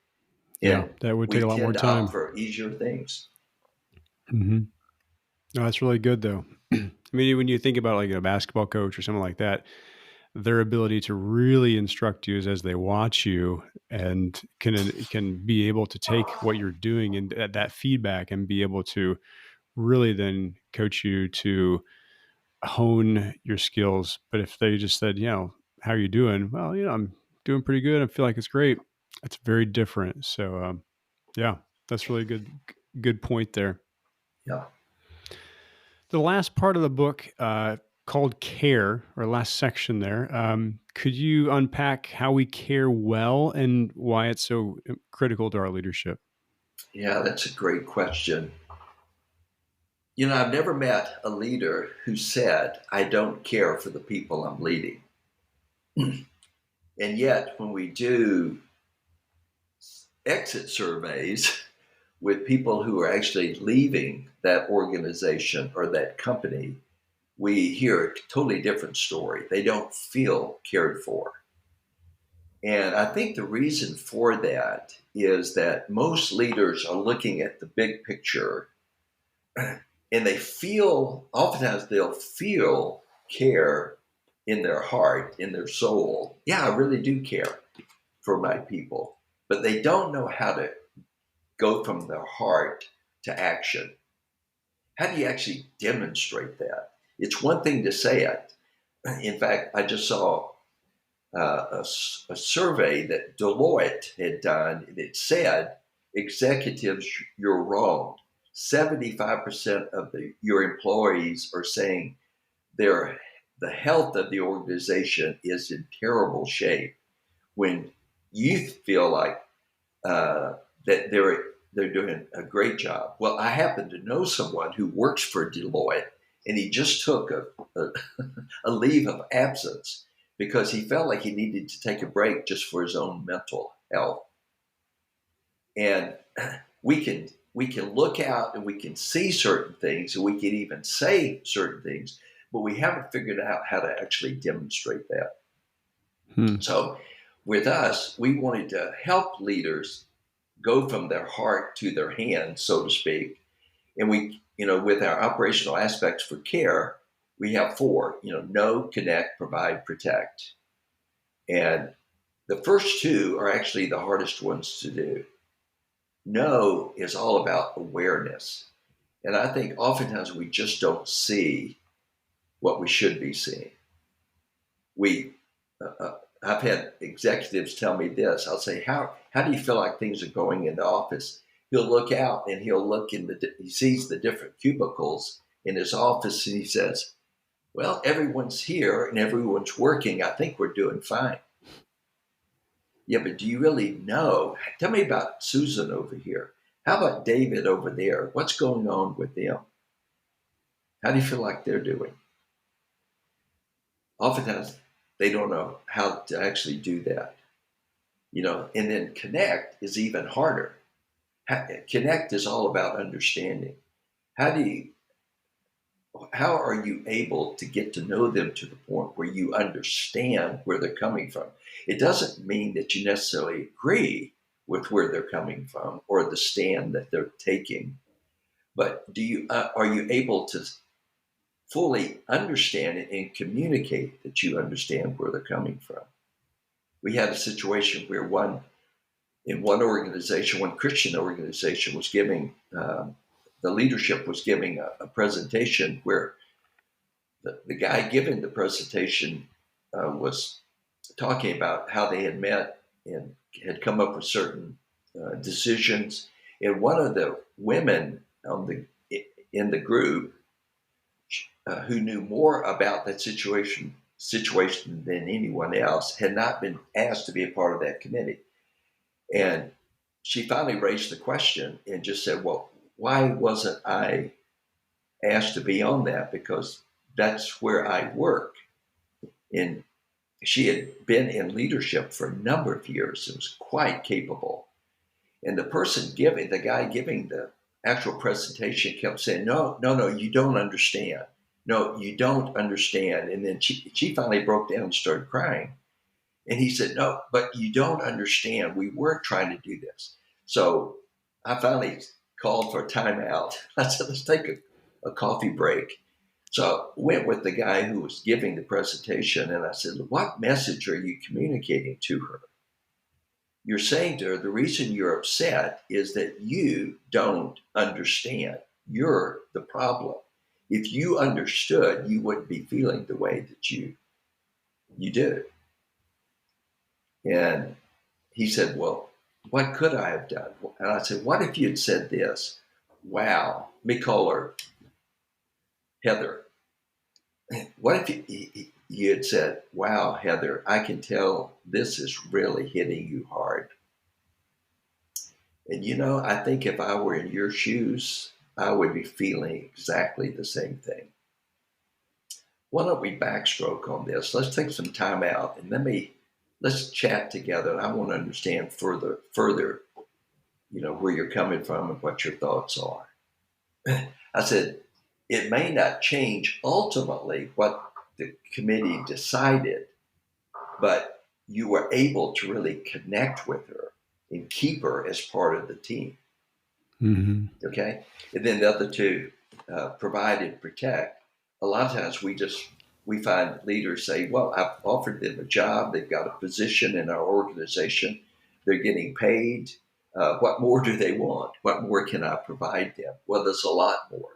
Yeah, And that would take we a lot more tend to opt time. for easier things. No, that's really good, though. I mean, when you think about like a basketball coach or someone like that, their ability to really instruct you is as they watch you and can be able to take what you're doing and that feedback and be able to really then coach you to hone your skills. But if they just said, how are you doing? Well, I'm doing pretty good. I feel like it's great. That's very different. So, yeah, that's really good point there. Yeah. The last part of the book called Care, or last section there, could you unpack how we care well and why it's so critical to our leadership? Yeah, that's a great question. I've never met a leader who said, I don't care for the people I'm leading. And yet, when we do exit surveys with people who are actually leaving that organization or that company, we hear a totally different story. They don't feel cared for. And I think the reason for that is that most leaders are looking at the big picture and oftentimes they'll feel care in their heart, in their soul. Yeah, I really do care for my people, but they don't know how to go from their heart to action. How do you actually demonstrate that? It's one thing to say it. In fact, I just saw a survey that Deloitte had done, and it said, executives, you're wrong. 75% of your employees are saying the health of the organization is in terrible shape when you feel like that they're doing a great job. Well, I happen to know someone who works for Deloitte, and he just took a leave of absence because he felt like he needed to take a break just for his own mental health. And we can look out and we can see certain things, and we can even say certain things, but we haven't figured out how to actually demonstrate that. Hmm. So with us, we wanted to help leaders go from their heart to their hands, so to speak. And with our operational aspects for care, we have four, know, connect, provide, protect. And the first two are actually the hardest ones to do. Know is all about awareness. And I think oftentimes we just don't see what we should be seeing. We, I've had executives tell me this. I'll say, how do you feel like things are going in the office? He'll look out and he'll look he sees the different cubicles in his office, and he says, well, everyone's here and everyone's working. I think we're doing fine. Yeah, but do you really know? Tell me about Susan over here. How about David over there? What's going on with them? How do you feel like they're doing? Oftentimes, they don't know how to actually do that. And then connect is even harder. Connect is all about understanding. How do you how are you able to get to know them to the point where you understand where they're coming from? It doesn't mean that you necessarily agree with where they're coming from or the stand that they're taking, but are you able to fully understand it and communicate that you understand where they're coming from? We had a situation where one organization, one Christian organization, was giving the leadership was giving a presentation where the guy giving the presentation was talking about how they had met and had come up with certain decisions. And one of the women in the group who knew more about that situation than anyone else had not been asked to be a part of that committee. And she finally raised the question and just said, well, why wasn't I asked to be on that? Because that's where I work. And she had been in leadership for a number of years and was quite capable. And the guy giving the actual presentation kept saying, no, no, no, you don't understand. No, you don't understand. And then she finally broke down and started crying. And he said, no, but you don't understand. We weren't trying to do this. So I finally called for a timeout. I said, let's take a coffee break. So I went with the guy who was giving the presentation, and I said, what message are you communicating to her? You're saying to her, the reason you're upset is that you don't understand. You're the problem. If you understood, you wouldn't be feeling the way that you do. And he said, well, what could I have done? And I said, what if you had said this? Wow. Let me call her Heather. What if you had said, wow, Heather, I can tell this is really hitting you hard. And I think if I were in your shoes, I would be feeling exactly the same thing. Why don't we backstroke on this? Let's take some time out and let's chat together. And I want to understand further, where you're coming from and what your thoughts are. I said, it may not change ultimately what the committee decided, but you were able to really connect with her and keep her as part of the team. Mm-hmm. Okay. And then the other two, provide and protect. A lot of times we find leaders say, well, I've offered them a job. They've got a position in our organization. They're getting paid. What more do they want? What more can I provide them? Well, there's a lot more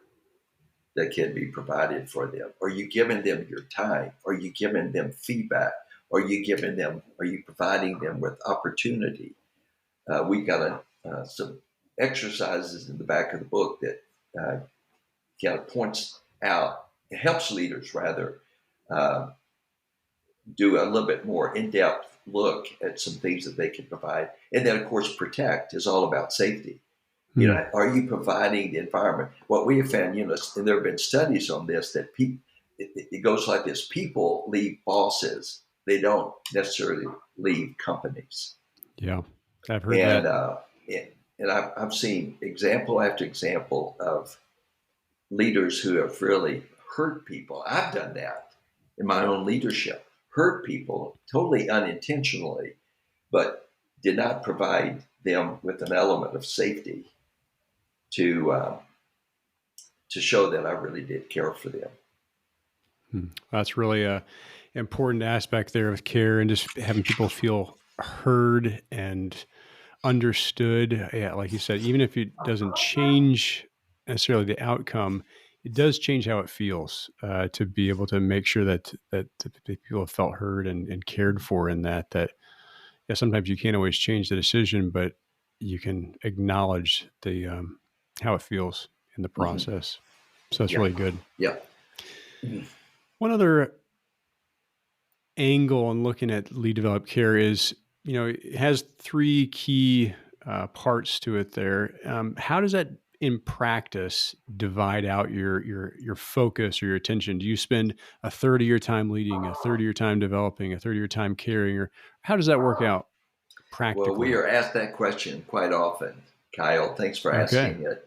that can be provided for them. Are you giving them your time? Are you giving them feedback? Are you giving them? Are you providing them with opportunity? We got some exercises in the back of the book that uh, kind of points out, it helps leaders rather uh, do a little bit more in-depth look at some things that they can provide. And then, of course, protect is all about safety. Hmm. Are you providing the environment? What we have found, and there have been studies on this, that it goes like this: people leave bosses; they don't necessarily leave companies. Yeah, I've heard And that. uh, and I've seen example after example of leaders who have really hurt people. I've done that in my own leadership, hurt people totally unintentionally, but did not provide them with an element of safety to show that I really did care for them. Hmm. That's really a important aspect there of care and just having people feel heard and understood. Yeah, like you said, even if it doesn't change necessarily the outcome, it does change how it feels to be able to make sure that the people have felt heard and cared for in that. Yeah, sometimes you can't always change the decision, but you can acknowledge the how it feels in the Mm-hmm. process. So that's Yeah, really good. yeah. Mm-hmm. One other angle on looking at lead developed care is, it has three key parts to it there. How does that in practice divide out your focus or your attention? Do you spend a third of your time leading, a third of your time developing, a third of your time caring, or how does that work out Well, we practically? are asked that question quite often, Kyle. Thanks for Okay. asking it.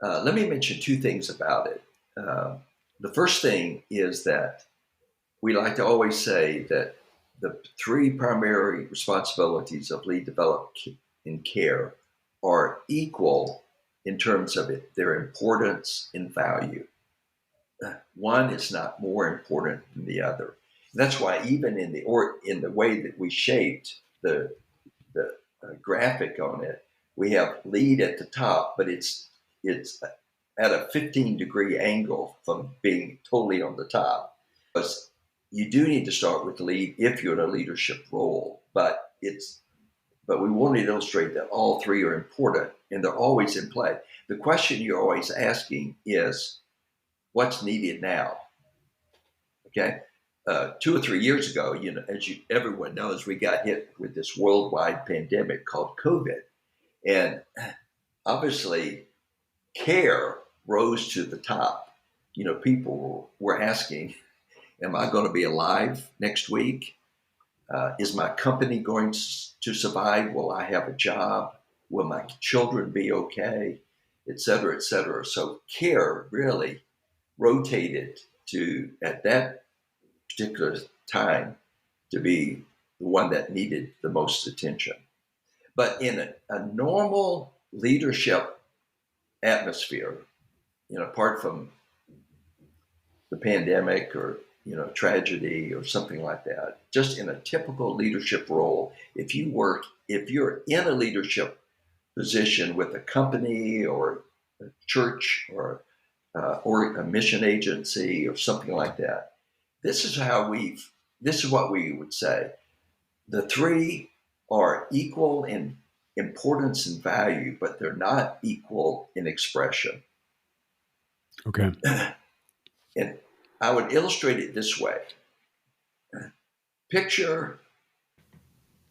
Let me mention two things about it. Uh, the first thing is that we like to always say that the three primary responsibilities of lead development and care are equal in terms of their importance and value. One is not more important than the other. That's why even in the way that we shaped the graphic on it, we have lead at the top, but it's at a 15-degree angle from being totally on the top. Because you do need to start with the lead if you're in a leadership role, but we want to illustrate that all three are important and they're always in play. The question you're always asking is, what's needed now? Okay. 2 or 3 years ago, everyone knows, we got hit with this worldwide pandemic called COVID. And obviously, care rose to the top. People were asking, am I going to be alive next week? Is my company going to survive? Will I have a job? Will my children be okay? Et cetera, et cetera. So care really rotated to, at that particular time, to be the one that needed the most attention. But in a normal leadership atmosphere, apart from the pandemic or tragedy or something like that, just in a typical leadership role, if you're in a leadership position with a company or a church or a mission agency or something like that, this is this is what we would say. The three are equal in importance and value, but they're not equal in expression. Okay. And I would illustrate it this way. Picture,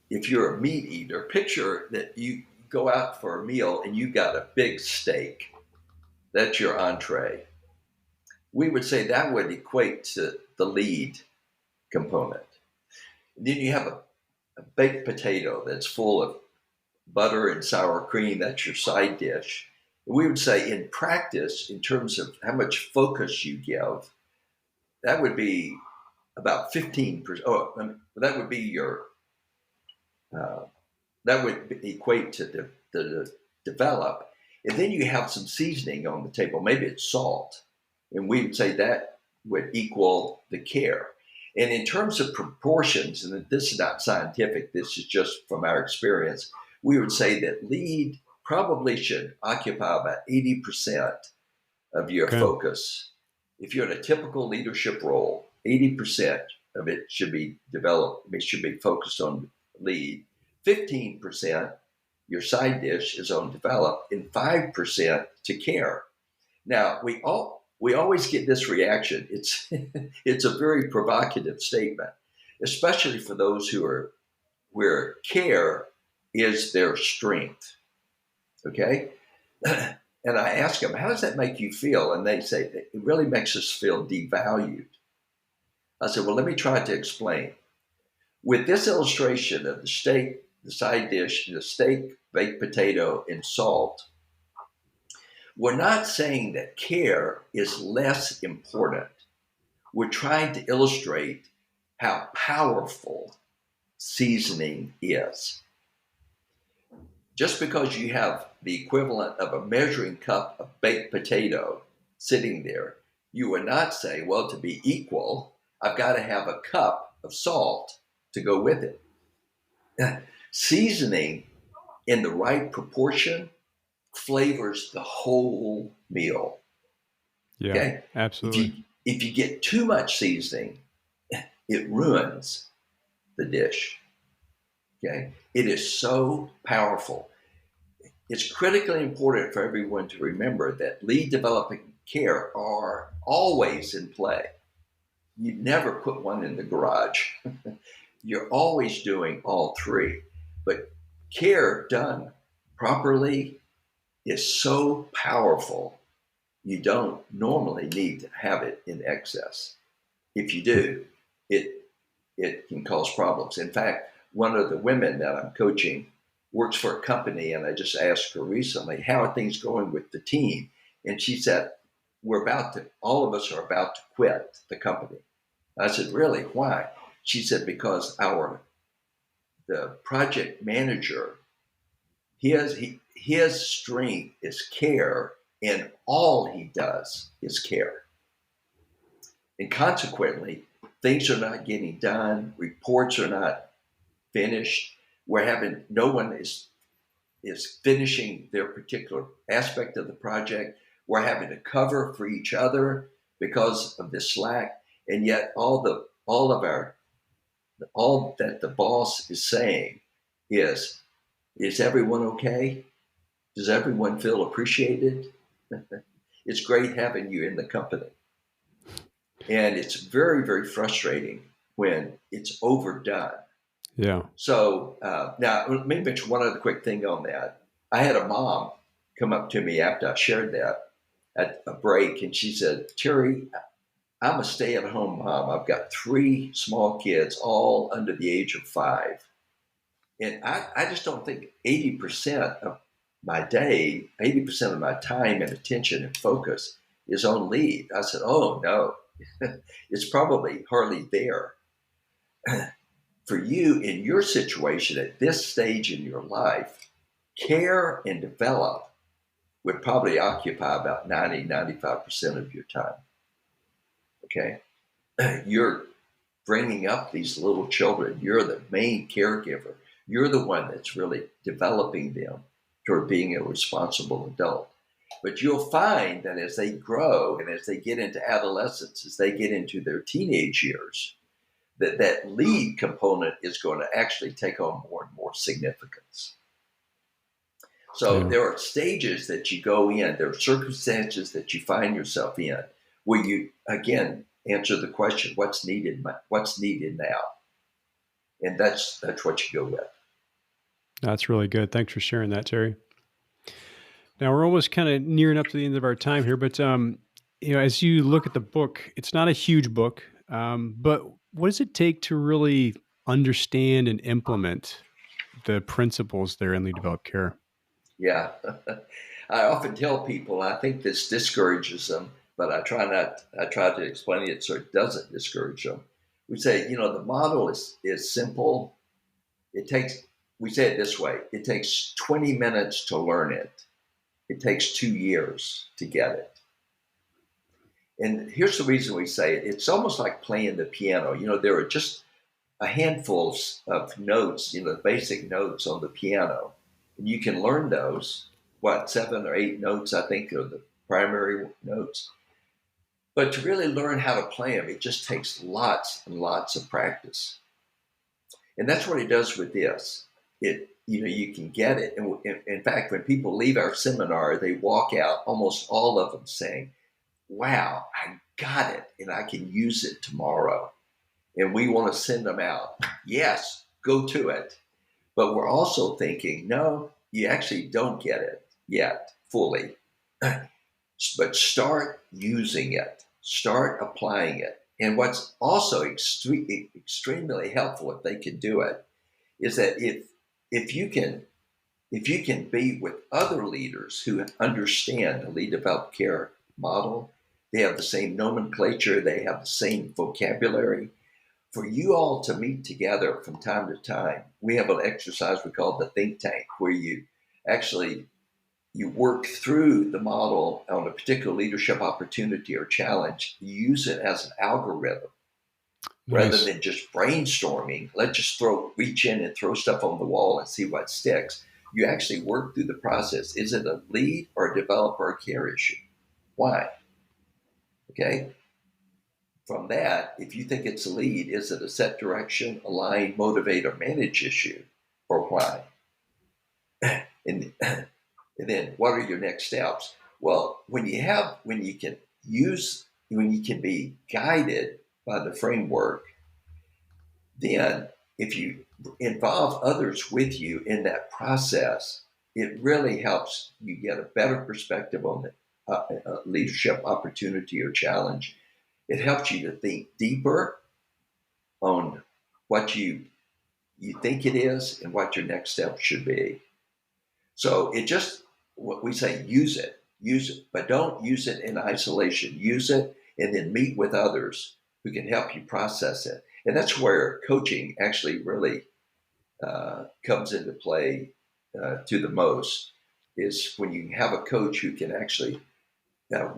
if you're a meat eater, picture that you go out for a meal and you got a big steak. That's your entree. We would say that would equate to the lead component. And then you have a baked potato that's full of butter and sour cream. That's your side dish. We would say in practice, in terms of how much focus you give, that would be about 15%. Oh, that would be your uh, that would equate to the develop. And then you have some seasoning on the table. Maybe it's salt. And we would say that would equal the care. And in terms of proportions, and this is not scientific, this is just from our experience, we would say that lead probably should occupy about 80% of your Okay. focus. If you're in a typical leadership role, 80% of it should be developed. It should be focused on lead. 15%, your side dish, is on develop, and 5% to care. Now we always get this reaction. It's it's a very provocative statement, especially for those who are where care is their strength. Okay, and I ask them, "How does that make you feel?" And they say it really makes us feel devalued. I said, "Well, let me try to explain." With this illustration of the steak, the side dish, the steak, baked potato, and salt, we're not saying that care is less important. We're trying to illustrate how powerful seasoning is. Just because you have the equivalent of a measuring cup of baked potato sitting there, you would not say, well, to be equal, I've got to have a cup of salt to go with it. Seasoning in the right proportion flavors the whole meal. Yeah, Okay? If absolutely. you if you get too much seasoning, it ruins the dish. Okay? It is so powerful. It's critically important for everyone to remember that lead developing care are always in play. You never put one in the garage. You're always doing all three. But care done properly is so powerful, you don't normally need to have it in excess. If you do, it it can cause problems. In fact, one of the women that I'm coaching works for a company, and I just asked her recently, "How are things going with the team?" And she said, all of us are about to quit the company. I said, "Really? Why?" She said, "Because the project manager, his strength is care, and all he does is care. And consequently, things are not getting done, reports are not finished. We're having no one is finishing their particular aspect of the project. We're having to cover for each other because of this slack, and yet all that the boss is saying is everyone okay? Does everyone feel appreciated? It's great having you in the company." And it's very, very frustrating when it's overdone. Yeah. So now, let me mention one other quick thing on that. I had a mom come up to me after I shared that at a break, and she said, "Terry, I'm a stay at home mom. I've got three small kids, all under the age of 5. And I just don't think 80% of my day, 80% of my time and attention and focus is on lead." I said, "Oh, no, it's probably hardly there." For you in your situation at this stage in your life, care and develop would probably occupy about 90-95% of your time. Okay. You're bringing up these little children. You're the main caregiver. You're the one that's really developing them toward being a responsible adult. But you'll find that as they grow and as they get into adolescence, as they get into their teenage years, that lead component is going to actually take on more and more significance. So Yeah. there are stages that you go in, there are circumstances that you find yourself in where you again answer the question, what's needed now? And that's what you go with. That's really good. Thanks for sharing that, Terry. Now we're almost kind of nearing up to the end of our time here, but as you look at the book, it's not a huge book, but what does it take to really understand and implement the principles there in lead developed care? Yeah. I often tell people, I think this discourages them, but I try to explain it so it doesn't discourage them. We say, the model is simple. It takes, we say it this way, it takes 20 minutes to learn it. It takes 2 years to get it. And here's the reason we say it. It's almost like playing the piano. There are just a handful of notes, basic notes on the piano. And you can learn those, 7 or 8 notes, I think, are the primary notes. But to really learn how to play them, it just takes lots and lots of practice. And that's what it does with this. You can get it. And in fact, when people leave our seminar, they walk out, almost all of them saying, wow, I got it and I can use it tomorrow. And we want to send them out. Yes, go to it. But we're also thinking, no, you actually don't get it yet fully. But start using it, start applying it. And what's also extremely helpful, if they can do it, is that if you can be with other leaders who understand the lead developed care model, they have the same nomenclature, they have the same vocabulary. For you all to meet together from time to time, we have an exercise we call the think tank, where you work through the model on a particular leadership opportunity or challenge. You use it as an algorithm rather Nice. than just brainstorming. Let's just reach in and throw stuff on the wall and see what sticks. You actually work through the process. Is it a lead or a developer or care issue? Why? Okay. From that, if you think it's a lead, is it a set direction, align, motivate, or manage issue, or why? And And then what are your next steps? Well, when you can be guided by the framework, then if you involve others with you in that process, it really helps you get a better perspective on the leadership opportunity or challenge. It helps you to think deeper on what you think it is and what your next step should be. So it just, what we say, use it, but don't use it in isolation. Use it and then meet with others who can help you process it. And that's where coaching actually really comes into play to the most, is when you have a coach who can actually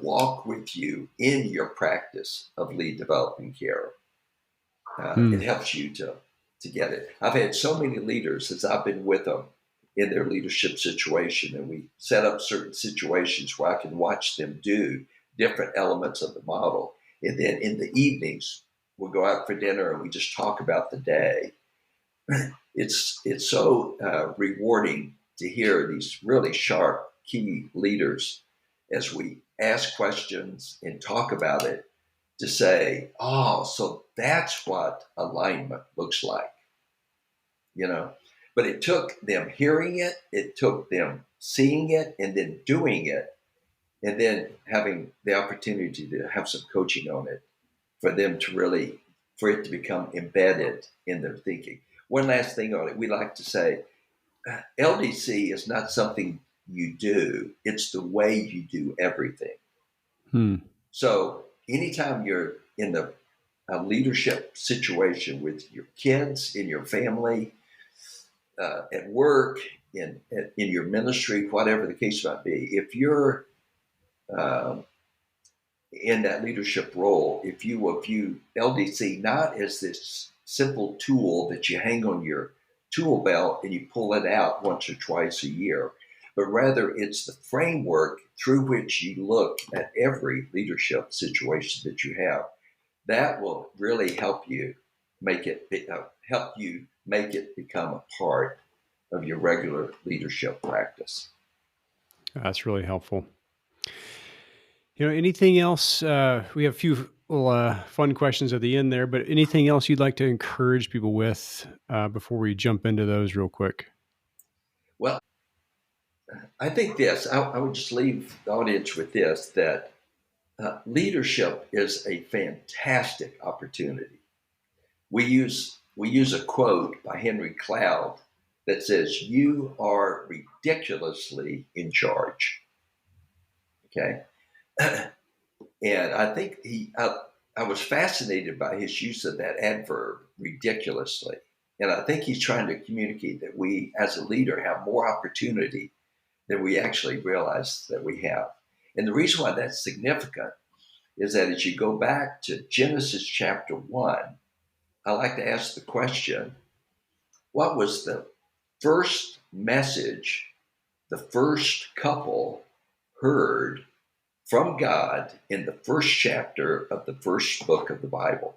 walk with you in your practice of lead developing care. It Hmm. helps you to get it. I've had so many leaders as I've been with them in their leadership situation, and we set up certain situations where I can watch them do different elements of the model. And then in the evenings, we'll go out for dinner and we just talk about the day. It's so rewarding to hear these really sharp key leaders as we ask questions and talk about it, to say, oh, so that's what alignment looks like, you know. But it took them hearing it, it took them seeing it, and then doing it, and then having the opportunity to have some coaching on it for them to really, for it to become embedded in their thinking. One last thing on it, we like to say, LDC is not something you do, it's the way you do everything. Hmm. So anytime you're in a leadership situation with your kids, in your family, at work, in your ministry, whatever the case might be, if you're um, in that leadership role, if you will view LDC not as this simple tool that you hang on your tool belt and you pull it out once or twice a year, but rather it's the framework through which you look at every leadership situation that you have, that will really help you make it become a part of your regular leadership practice. That's really helpful. Anything else? We have a few little fun questions at the end there, but anything else you'd like to encourage people with before we jump into those real quick? Well, I think this, I would just leave the audience with this, that leadership is a fantastic opportunity. We use a quote by Henry Cloud that says, "You are ridiculously in charge." Okay, and I think I was fascinated by his use of that adverb, ridiculously, and I think he's trying to communicate that we, as a leader, have more opportunity than we actually realize that we have. And the reason why that's significant is that as you go back to Genesis chapter 1, I like to ask the question, what was the first message the first couple heard from God in the first chapter of the first book of the Bible.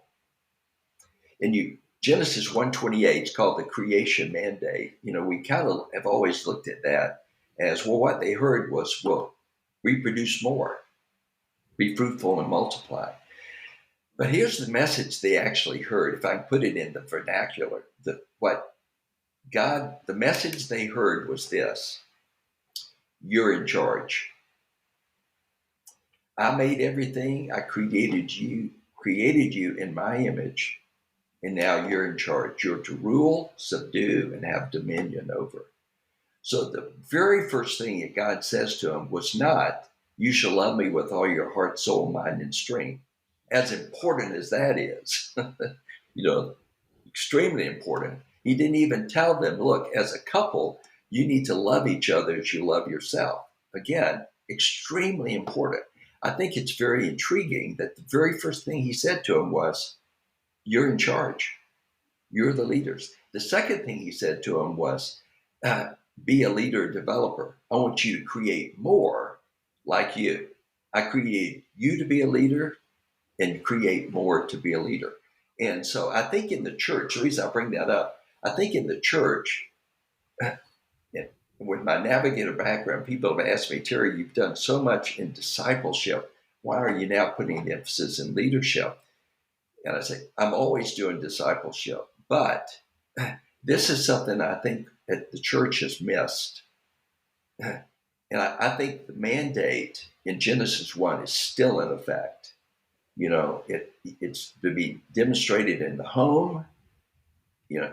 And Genesis 1:28 is called the creation mandate. We kind of have always looked at that as, well, what they heard was, well, reproduce more, be fruitful and multiply. But here's the message they actually heard, if I can put it in the vernacular. The message they heard was this: you're in charge. I made everything. I created you in my image, and now you're in charge. You're to rule, subdue, and have dominion over. So the very first thing that God says to him was not, you shall love me with all your heart, soul, mind, and strength. As important as that is, you know, extremely important. He didn't even tell them, look, as a couple, you need to love each other as you love yourself. Again, extremely important. I think it's very intriguing that the very first thing he said to him was, you're in charge. You're the leaders. The second thing he said to him was, be a leader developer. I want you to create more like you. I create you to be a leader and create more to be a leader. And so I think in the church, the reason I bring that up, I think in the church, with my navigator background, people have asked me, Terry, you've done so much in discipleship. Why are you now putting the emphasis in leadership? And I say, I'm always doing discipleship, but this is something I think that the church has missed. And I think the mandate in Genesis 1 is still in effect. It's to be demonstrated in the home,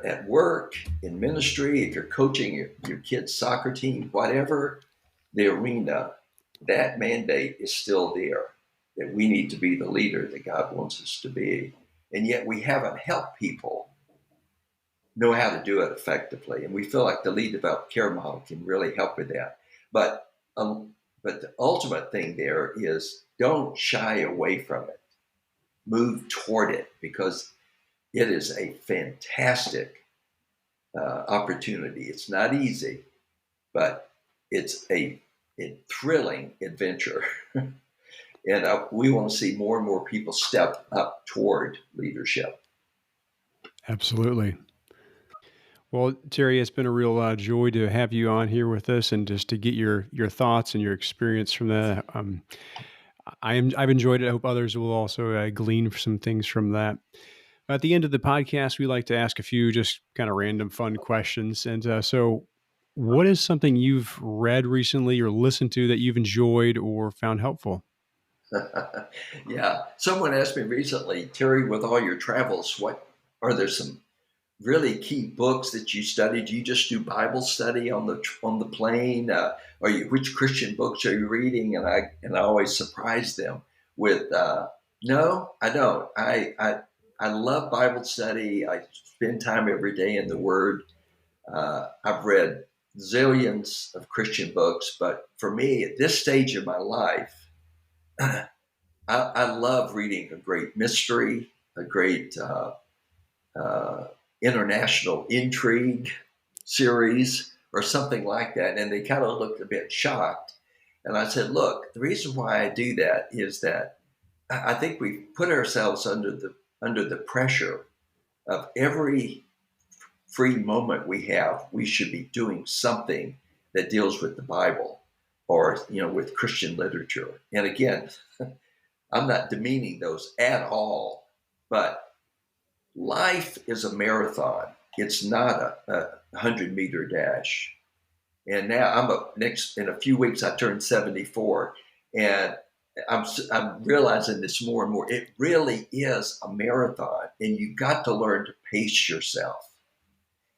at work, in ministry, if you're coaching your kid's soccer team, whatever the arena, that mandate is still there, that we need to be the leader that God wants us to be. And yet we haven't helped people know how to do it effectively. And we feel like the lead developed care model can really help with that. But the ultimate thing there is, don't shy away from it. Move toward it, because it is a fantastic opportunity. It's not easy, but it's a thrilling adventure. And we want to see more and more people step up toward leadership. Absolutely. Well, Terry, it's been a real joy to have you on here with us and just to get your thoughts and your experience from that. I've enjoyed it. I hope others will also glean some things from that. At the end of the podcast, we like to ask a few just kind of random fun questions. And so, what is something you've read recently or listened to that you've enjoyed or found helpful? Yeah. Someone asked me recently, Terry, with all your travels, what are there some really key books that you studied? Do you just do Bible study on the plane? Which Christian books are you reading? And I always surprise them with, no, I don't. I love Bible study. I spend time every day in the Word. I've read zillions of Christian books, but for me at this stage of my life, I love reading a great mystery, a great uh, international intrigue series or something like that. And they kind of looked a bit shocked. And I said, look, the reason why I do that is that I think we put ourselves under the pressure of every free moment we have. We should be doing something that deals with the Bible or with Christian literature. And again, I'm not demeaning those at all, but life is a marathon. It's not a 100-meter dash. And now in a few weeks, I turn 74, and I'm realizing this more and more. It really is a marathon, and you've got to learn to pace yourself.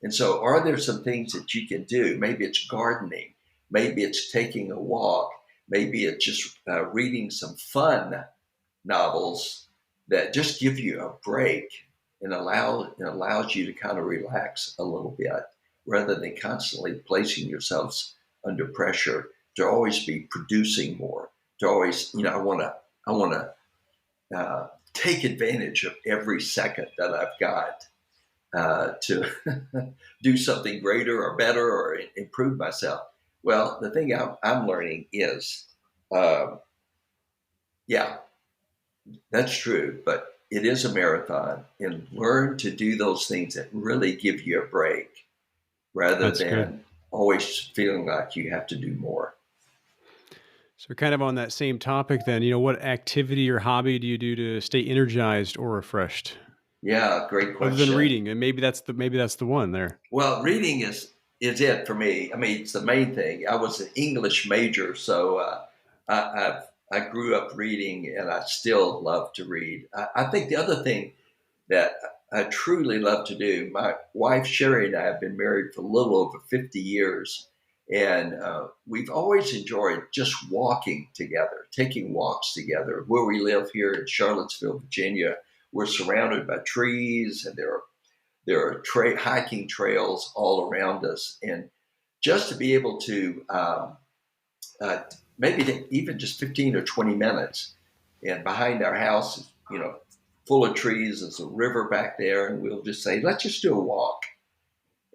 And so, are there some things that you can do? Maybe it's gardening, maybe it's taking a walk, maybe it's just reading some fun novels that just give you a break and allows you to kind of relax a little bit, rather than constantly placing yourselves under pressure to always be producing more. To always, I want to take advantage of every second that I've got to do something greater or better or improve myself. Well, the thing I'm learning is Yeah, that's true. But it is a marathon, and learn to do those things that really give you a break rather That's good. than always feeling like you have to do more. So, kind of on that same topic, then, what activity or hobby do you do to stay energized or refreshed, Yeah, great other than question. reading? And maybe that's the one there. Well, reading is it for me. I mean, it's the main thing. I was an English major, so I grew up reading, and I still love to read. I think the other thing that I truly love to do. My wife Sherry and I have been married for a little over 50 years, and we've always enjoyed just walking together, taking walks together. Where we live here in Charlottesville, Virginia, we're surrounded by trees, and there are hiking trails all around us, and just to be able to uh, maybe even just 15 or 20 minutes, and behind our house is, full of trees. There's a river back there, and we'll just say, let's just do a walk.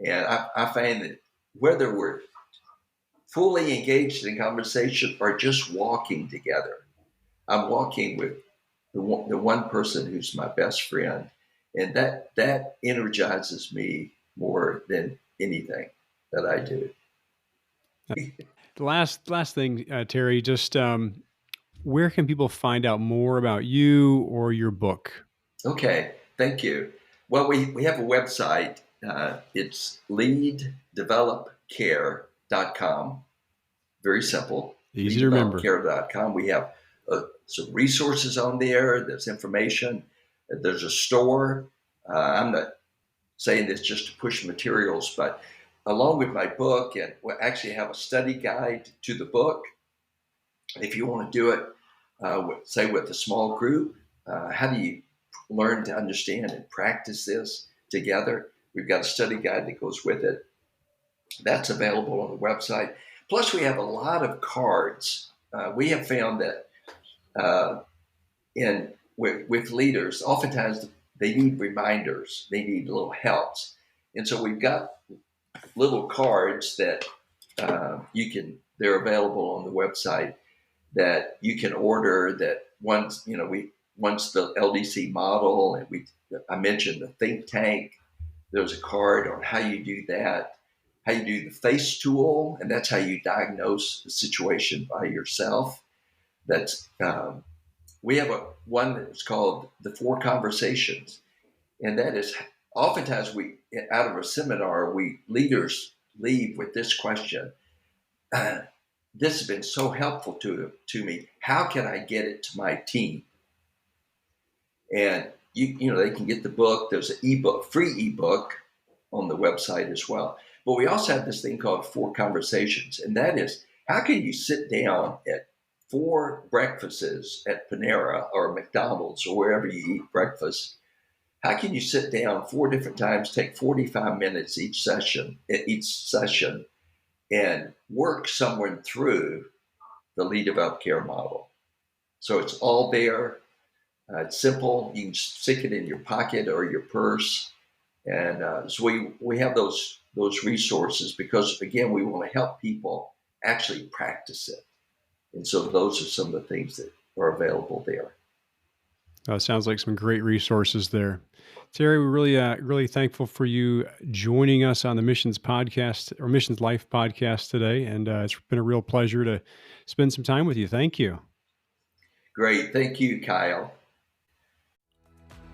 And I find that whether we're fully engaged in conversation or just walking together, I'm walking with the one person who's my best friend, and that energizes me more than anything that I do. The last thing, Terry, just where can people find out more about you or your book? Okay, thank you. Well, we have a website. It's leaddevelopcare.com. Very simple. Easy to remember. Leaddevelopcare.com. We have some resources on there. There's information. There's a store. I'm not saying this just to push materials, but along with my book, and we actually have a study guide to the book. If you want to do it, say with a small group, how do you learn to understand and practice this together? We've got a study guide that goes with it. That's available on the website. Plus, we have a lot of cards. We have found that uh, with leaders, oftentimes they need reminders. They need little helps, and so we've got little cards that you can. They're available on the website that you can order. That once the LDC model, and I mentioned the think tank. There's a card on how you do that, how you do the face tool, and that's how you diagnose the situation by yourself. That's We have one that's called the Four Conversations, and that is oftentimes we out of a seminar we leaders leave with this question. This has been so helpful to me. How can I get it to my team? And they can get the book. There's an ebook, free ebook on the website as well. But we also have this thing called Four Conversations, and that is how can you sit down at four breakfasts at Panera or McDonald's or wherever you eat breakfast. How can you sit down four different times, take 45 minutes each session, and work someone through the lead develop care model? So it's all there. It's simple. You can stick it in your pocket or your purse. And so we have those resources because, again, we want to help people actually practice it. And so those are some of the things that are available there. Sounds like some great resources there. Terry, we're really thankful for you joining us on the Missions Podcast or Missions Life Podcast today. And it's been a real pleasure to spend some time with you. Thank you. Great. Thank you, Kyle.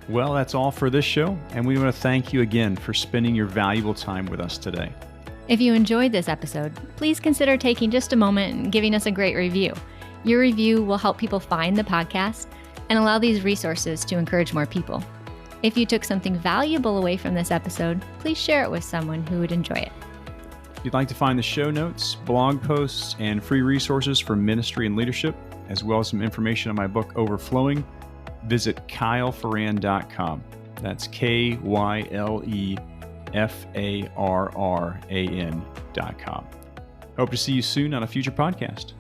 Well, that's all for this show, and we want to thank you again for spending your valuable time with us today. If you enjoyed this episode, please consider taking just a moment and giving us a great review. Your review will help people find the podcast and allow these resources to encourage more people. If you took something valuable away from this episode, please share it with someone who would enjoy it. If you'd like to find the show notes, blog posts, and free resources for ministry and leadership, as well as some information on my book, Overflowing, visit kylefarran.com. That's KYLEFARRAN.com. Hope to see you soon on a future podcast.